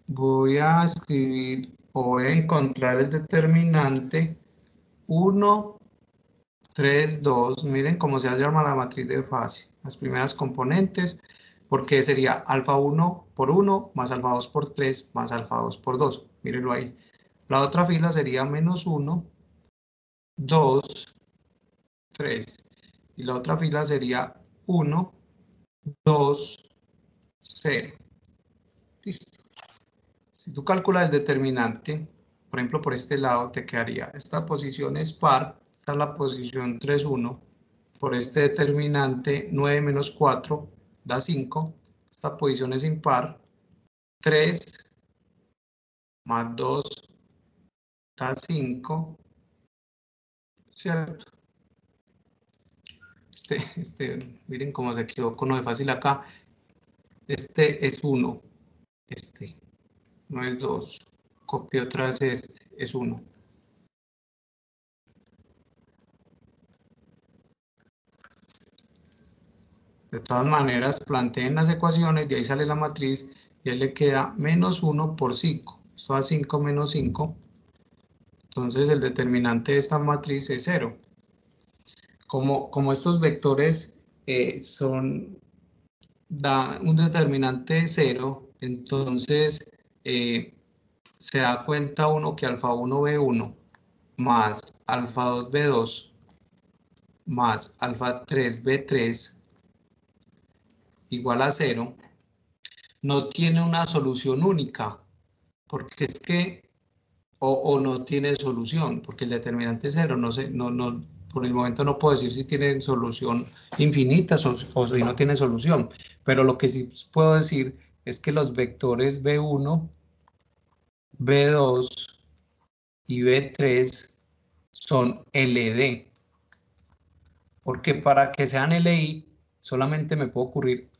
voy a escribir o voy a encontrar el determinante 1, 3, 2. Miren cómo se llama la matriz de fase. Las primeras componentes, porque sería alfa 1 por 1 más alfa 2 por 3 más alfa 2 por 2. Mírenlo ahí. La otra fila sería menos 1, 2, 3. Y la otra fila sería 1, 2, 0. Listo. Si tú calculas el determinante, por ejemplo, por este lado te quedaría, esta posición es par, esta es la posición 3, 1. Por este determinante, 9 menos 4 da 5. Esta posición es impar. 3 más 2 da 5. ¿Cierto? Miren cómo se equivocó, no es fácil acá. Este es 1. Este no es 2. Copio otra vez este, es 1. De todas maneras, planteen las ecuaciones, de ahí sale la matriz y ahí le queda menos 1 por 5. Esto da 5 menos 5. Entonces el determinante de esta matriz es 0. Como estos vectores da un determinante de 0, entonces se da cuenta uno que alfa 1 B1 más alfa 2 B2 más alfa 3 B3 igual a 0, no tiene una solución única, porque es que, o no tiene solución, porque el determinante es 0, por el momento no puedo decir si tiene solución infinita o si no tiene solución, pero lo que sí puedo decir es que los vectores B1, B2 y B3 son LD, porque para que sean LI solamente me puede ocurrir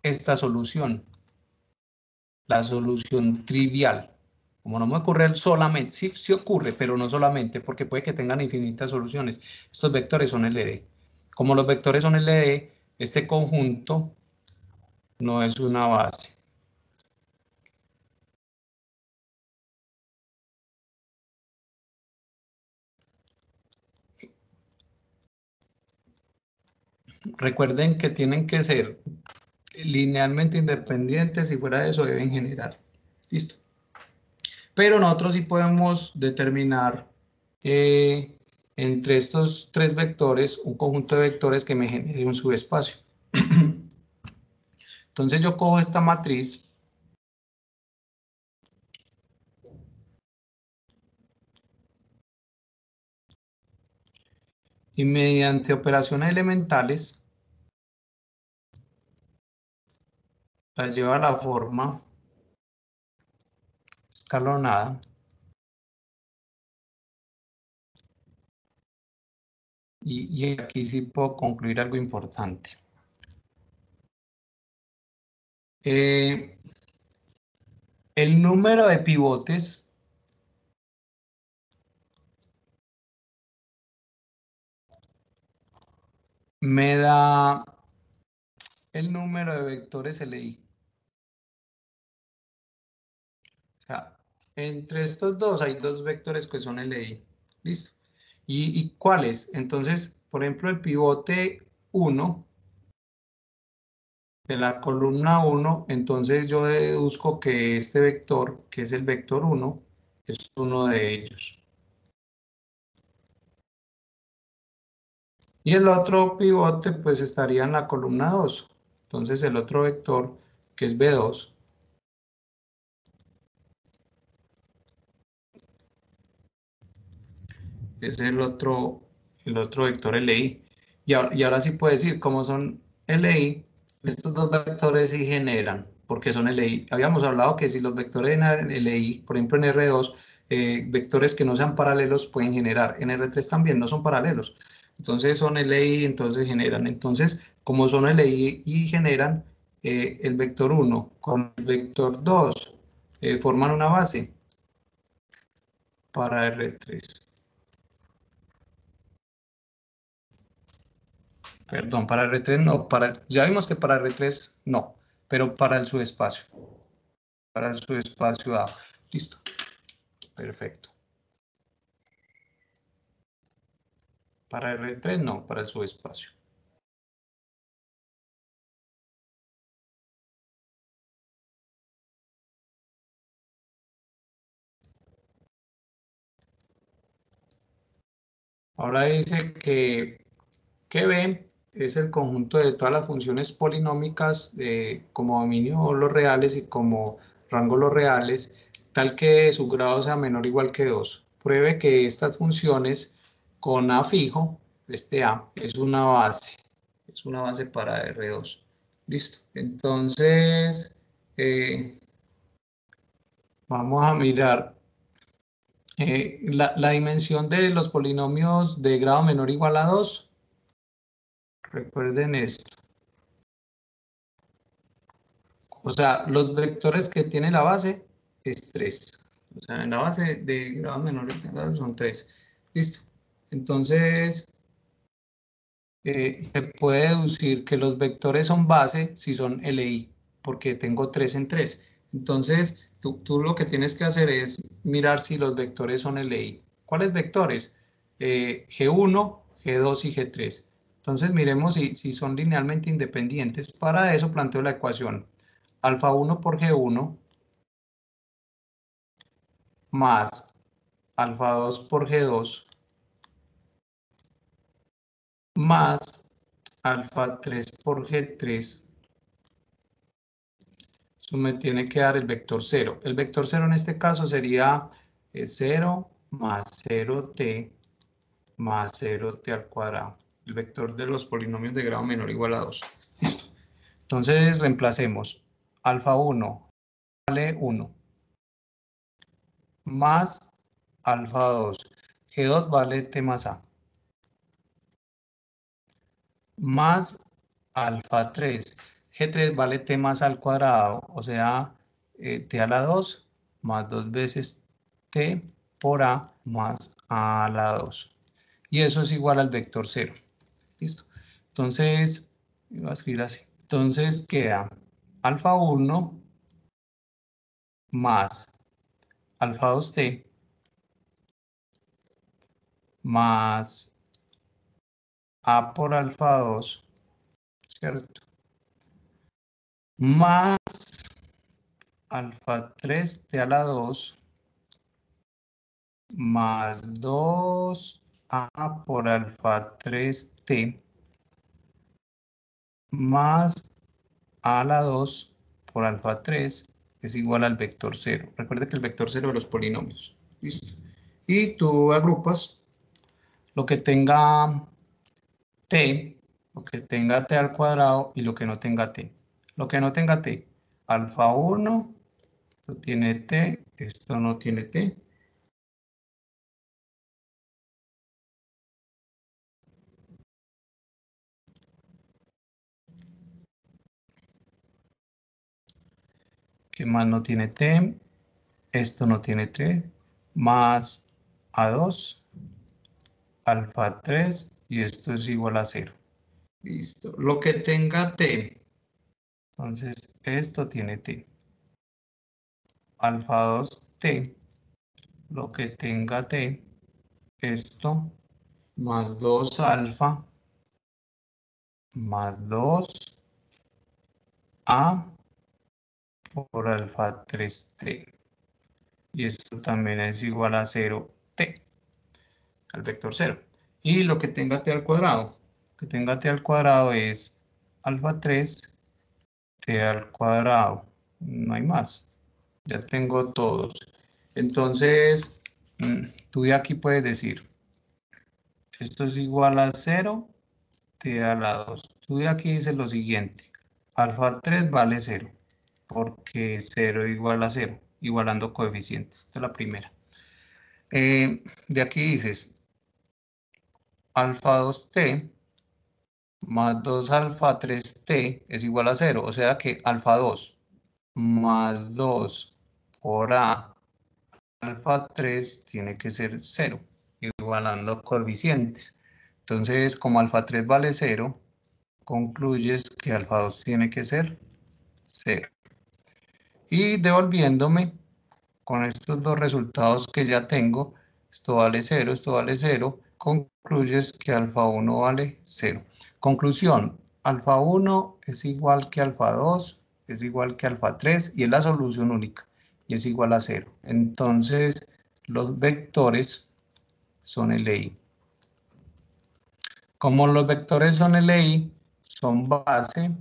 esta solución, la solución trivial. Como no me ocurre solamente, sí ocurre, pero no solamente, porque puede que tengan infinitas soluciones. Estos vectores son LD. Como los vectores son LD, este conjunto no es una base. Recuerden que tienen que ser linealmente independientes, si fuera de eso deben generar. Listo. Pero nosotros sí podemos determinar entre estos tres vectores un conjunto de vectores que me genere un subespacio. Entonces yo cojo esta matriz y mediante operaciones elementales la llevo a la forma escalonada. Y aquí sí puedo concluir algo importante. El número de pivotes me da el número de vectores LI. O sea, entre estos dos hay dos vectores que son LI. ¿Listo? ¿Y cuáles? Entonces, por ejemplo, el pivote 1 de la columna 1, entonces yo deduzco que este vector, que es el vector 1, es uno de ellos. Y el otro pivote pues estaría en la columna 2. Entonces el otro vector, que es B2, es el otro vector LI. Y ahora sí puedo decir, como son LI, estos dos vectores sí generan, porque son LI. Habíamos hablado que si los vectores en LI, por ejemplo en R2, vectores que no sean paralelos pueden generar. En R3 también no son paralelos. Entonces son LI, entonces generan. Entonces, como son LI y generan, el vector 1 con el vector 2 forman una base para R3. Perdón, para R3 no, ya vimos que para R3 no, pero para el subespacio. Para el subespacio A. Listo. Perfecto. Para R3 no, para el subespacio. Ahora dice que B es el conjunto de todas las funciones polinómicas como dominio los reales y como rango los reales, tal que su grado sea menor o igual que 2. Pruebe que estas funciones con A fijo, este A, es una base para R2. Listo. Entonces, vamos a mirar la dimensión de los polinomios de grado menor o igual a 2. Recuerden esto. O sea, los vectores que tiene la base es 3. O sea, en la base de grado menor o igual a 2 son 3. Listo. Entonces, se puede deducir que los vectores son base si son LI, porque tengo 3 en 3. Entonces, tú lo que tienes que hacer es mirar si los vectores son LI. ¿Cuáles vectores? G1, G2 y G3. Entonces, miremos si son linealmente independientes. Para eso planteo la ecuación alfa 1 por G1 más alfa 2 por G2 más alfa 3 por G3. Eso me tiene que dar el vector 0. El vector 0 en este caso sería 0 más 0t más 0t al cuadrado. El vector de los polinomios de grado menor o igual a 2. Listo. Entonces reemplacemos. Alfa 1 vale 1 más alfa 2. G2 vale t más a. Más alfa 3. G3 vale t más a al cuadrado, o sea, t a la 2 más 2 veces t por a más a la 2. Y eso es igual al vector 0. ¿Listo? Entonces, voy a escribir así. Entonces queda alfa 1 más alfa 2t más a por alfa 2, ¿cierto? Más alfa 3t a la 2 más 2a por alfa 3t más a a la 2 por alfa 3 es igual al vector 0. Recuerda que el vector 0 de los polinomios. ¿Listo? Y tú agrupas lo que tenga t, lo que tenga t al cuadrado y lo que no tenga t. Lo que no tenga t, alfa 1, esto tiene t, esto no tiene t. ¿Qué más no tiene t? esto no tiene t, más A2, alfa 3, y esto es igual a 0. Listo. Lo que tenga t, entonces esto tiene t. Alfa 2t, lo que tenga t, esto, más 2 alfa, más 2a por alfa 3t. Y esto también es igual a 0t, al vector 0. Y lo que tenga t al cuadrado, que tenga t al cuadrado es alfa 3, t al cuadrado. No hay más. Ya tengo todos. Entonces, tú de aquí puedes decir, esto es igual a 0, t a la 2. Tú de aquí dices lo siguiente, alfa 3 vale 0, porque 0 igual a 0, igualando coeficientes. Esta es la primera. De aquí dices, alfa 2t más 2 alfa 3t es igual a 0, o sea que alfa 2 más 2 por a alfa 3 tiene que ser 0, igualando coeficientes. Entonces, como alfa 3 vale 0, concluyes que alfa 2 tiene que ser 0. Y devolviéndome con estos dos resultados que ya tengo, esto vale 0, esto vale 0, concluyes que alfa 1 vale 0. Conclusión, alfa 1 es igual que alfa 2, es igual que alfa 3 y es la solución única y es igual a 0. Entonces, los vectores son LI. Como los vectores son LI, son base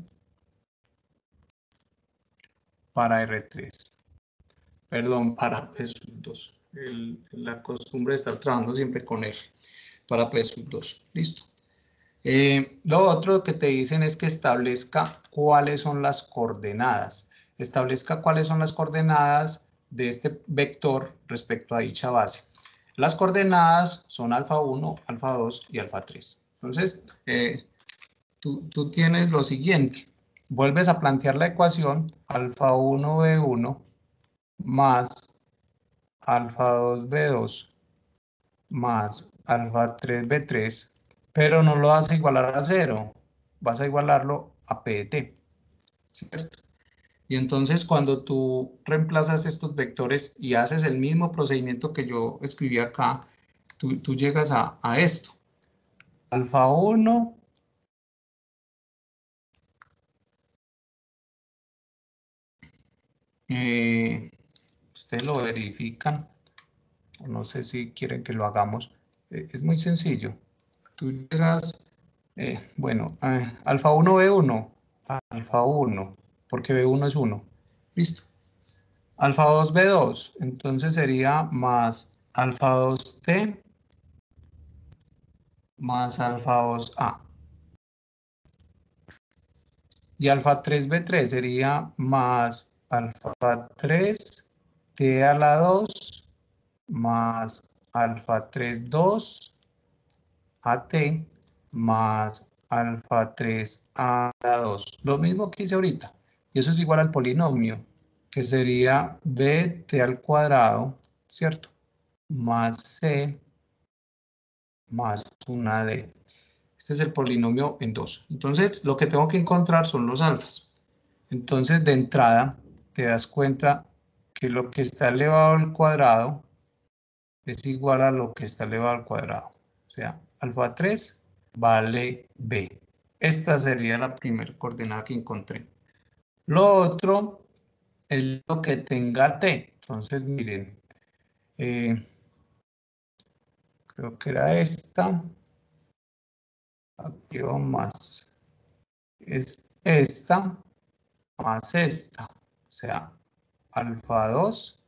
para R3. Perdón, para P sub 2. La costumbre de estar trabajando siempre con R. Para P sub 2. Listo. Lo otro que te dicen es que establezca cuáles son las coordenadas. Establezca cuáles son las coordenadas de este vector respecto a dicha base. Las coordenadas son alfa 1, alfa 2 y alfa 3. Entonces, tú tienes lo siguiente. Vuelves a plantear la ecuación alfa 1, B1 más alfa 2B2 más alfa 3B3, pero no lo vas a igualar a 0, vas a igualarlo a P de T, ¿cierto? Y entonces cuando tú reemplazas estos vectores y haces el mismo procedimiento que yo escribí acá, tú llegas a esto. Alfa 1 ustedes lo verifican, no sé si quieren que lo hagamos, es muy sencillo. Tú llegas, bueno, alfa 1, B1, alfa 1, porque B1 es 1, listo. Alfa 2, B2, entonces sería más alfa 2T más alfa 2A. Y alfa 3B3 sería más alfa 3T a la 2 más alfa 3, 2 AT más alfa 3 a la 2. Lo mismo que hice ahorita. Y eso es igual al polinomio, que sería bt al cuadrado, ¿cierto? Más c más una d. Este es el polinomio en 2. Entonces, lo que tengo que encontrar son los alfas. Entonces, de entrada, te das cuenta que lo que está elevado al cuadrado es igual a lo que está elevado al cuadrado. O sea, alfa 3 vale b. Esta sería la primera coordenada que encontré. Lo otro es lo que tenga t. Entonces, miren, creo que era esta. Aquí va más. Es esta más esta. O sea, alfa 2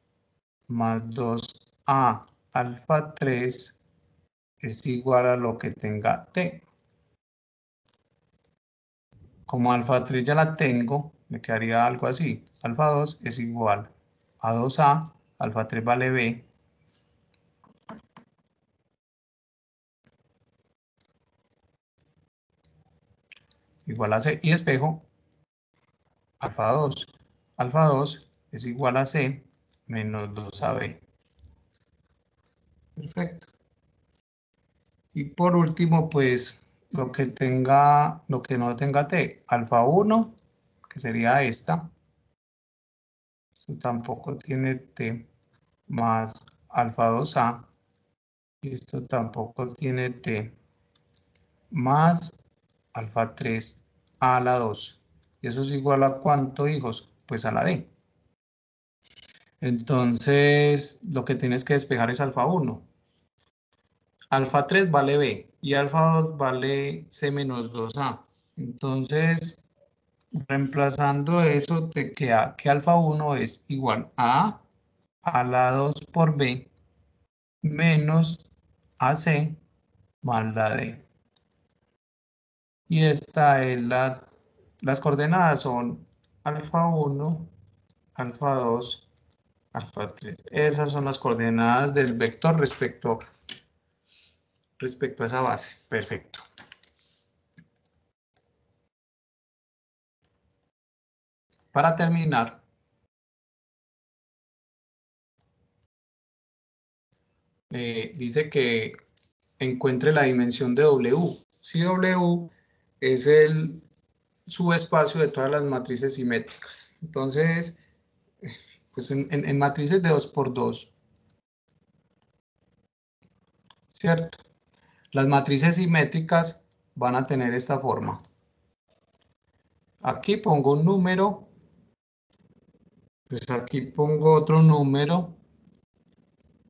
más 2a alfa 3 es igual a lo que tenga t. Como alfa 3 ya la tengo, me quedaría algo así. Alfa 2 es igual a 2a, alfa 3 vale b, igual a c, y espejo alfa 2. Alfa 2 es igual a c menos 2AB. Perfecto. Y por último, pues lo que no tenga T, alfa 1, que sería esta. Esto tampoco tiene T, más alfa 2A. Y esto tampoco tiene T, más alfa 3 a la 2. ¿Y eso es igual a cuánto, hijos? Pues a la D. Entonces, lo que tienes que despejar es alfa 1. Alfa 3 vale B y alfa 2 vale C menos 2A. Entonces, reemplazando eso, te queda que alfa 1 es igual a la 2 por B menos AC más la D. Y esta es las coordenadas son alfa 1, alfa 2, alfa 3. Esas son las coordenadas del vector respecto a esa base. Perfecto. Para terminar, dice que encuentre la dimensión de W. Si W es el subespacio de todas las matrices simétricas. Entonces, pues en matrices de 2 por 2, ¿cierto? Las matrices simétricas van a tener esta forma. Aquí pongo un número, pues aquí pongo otro número,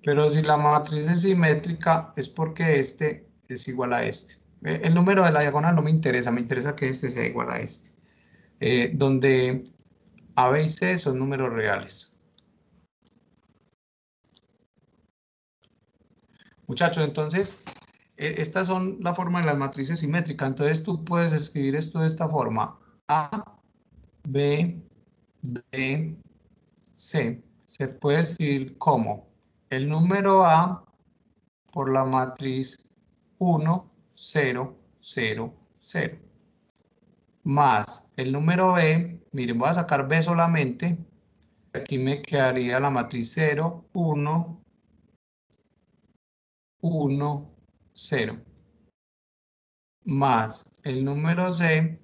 pero si la matriz es simétrica es porque este es igual a este. El número de la diagonal no me interesa, me interesa que este sea igual a este. Donde A, B y C son números reales. Muchachos, entonces, estas son la forma de las matrices simétricas. Entonces tú puedes escribir esto de esta forma. A, B, D, C. Se puede escribir como el número A por la matriz 1, 0, 0, 0. Más el número B, miren, voy a sacar B solamente. Aquí me quedaría la matriz 0, 1, 1, 0. Más el número C,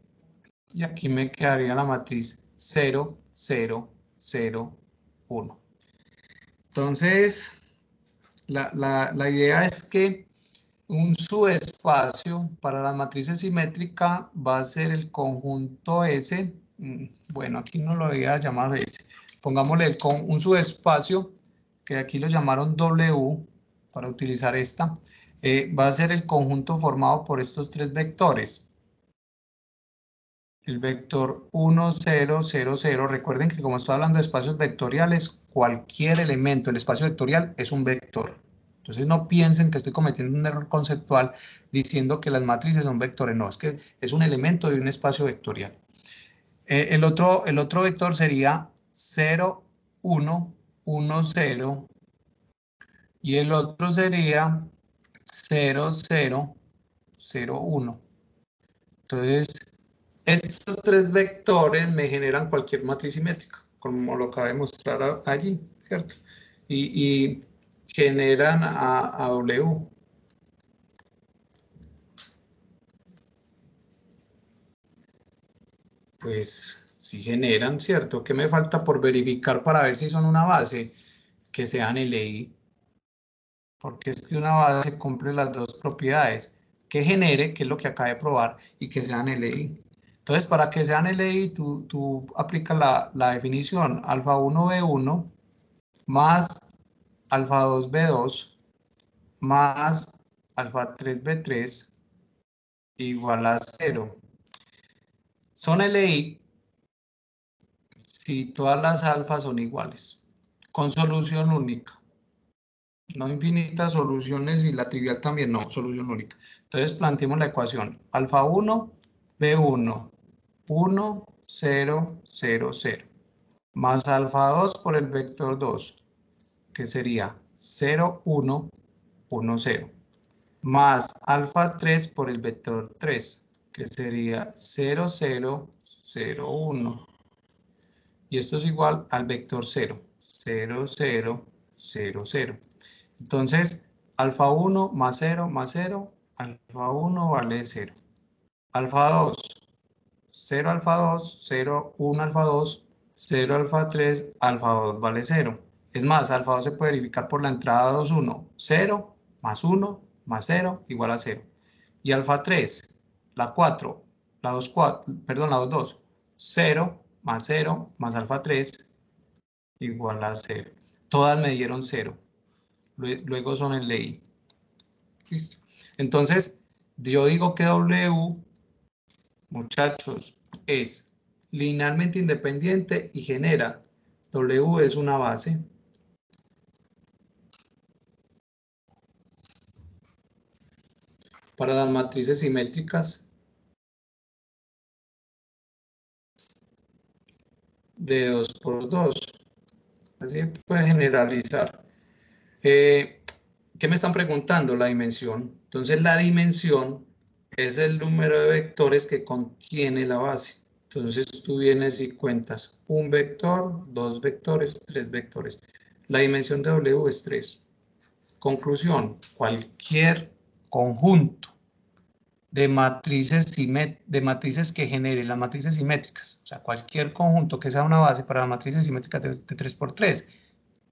y aquí me quedaría la matriz 0, 0, 0, 1. Entonces, la idea es que un subespacio para la matriz simétrica va a ser el conjunto S. Bueno, aquí no lo voy a llamar S. Pongámosle un subespacio, que aquí lo llamaron W, para utilizar esta. Va a ser el conjunto formado por estos tres vectores. El vector 1, 0, 0, 0. Recuerden que como estoy hablando de espacios vectoriales, cualquier elemento del espacio vectorial es un vector. Entonces no piensen que estoy cometiendo un error conceptual diciendo que las matrices son vectores. No, es que es un elemento de un espacio vectorial. El otro vector sería 0, 1, 1, 0. Y el otro sería 0, 0, 0, 1. Entonces, estos tres vectores me generan cualquier matriz simétrica, como lo acabé de mostrar allí, ¿cierto? Y generan a W. Pues sí generan, ¿cierto? ¿Qué me falta por verificar para ver si son una base? Que sean LI. Porque es que una base cumple las dos propiedades. Que genere, que es lo que acabé de probar, y que sean LI. Entonces, para que sean LI, tú aplicas la definición alfa 1B1 más alfa 2B2 más alfa 3B3 igual a 0. Son LI si todas las alfas son iguales, con solución única. No infinitas soluciones y la trivial también, no, solución única. Entonces planteemos la ecuación. Alfa 1, B1, 1, 0, 0, 0. Más alfa 2 por el vector 2, que sería 0, 1, 1, 0. Más alfa 3 por el vector 3, que sería 0, 0, 0, 1. Y esto es igual al vector 0, 0, 0, 0, 0. Entonces, alfa 1 más 0 más 0, alfa 1 vale 0. Alfa 2, 0 alfa 2, 0, 1 alfa 2, 0 alfa 3, alfa 2 vale 0. Es más, alfa 2 se puede verificar por la entrada 2, 1. 0 más 1 más 0 igual a 0. Y alfa 3, la 4, la 2, 4, perdón, la 2, 2. 0 más alfa 3 igual a 0. Todas me dieron 0. Luego son en ley. ¿Listo? Entonces, yo digo que W, muchachos, es linealmente independiente y genera. W es una base. Para las matrices simétricas de 2 por 2. Así puede generalizar. ¿Qué me están preguntando? La dimensión. Entonces, la dimensión es el número de vectores que contiene la base. Entonces, tú vienes y cuentas un vector, dos vectores, tres vectores. La dimensión de W es 3. Conclusión, cualquier conjunto de matrices que genere las matrices simétricas, o sea, cualquier conjunto que sea una base para las matrices simétricas de 3×3,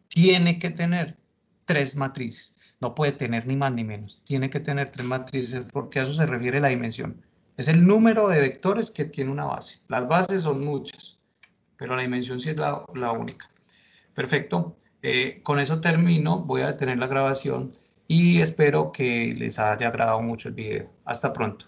tiene que tener 3 matrices. No puede tener ni más ni menos. Tiene que tener 3 matrices porque a eso se refiere la dimensión. Es el número de vectores que tiene una base. Las bases son muchas, pero la dimensión sí es la única. Perfecto. Con eso termino. Voy a detener la grabación y espero que les haya agradado mucho el video. Hasta pronto.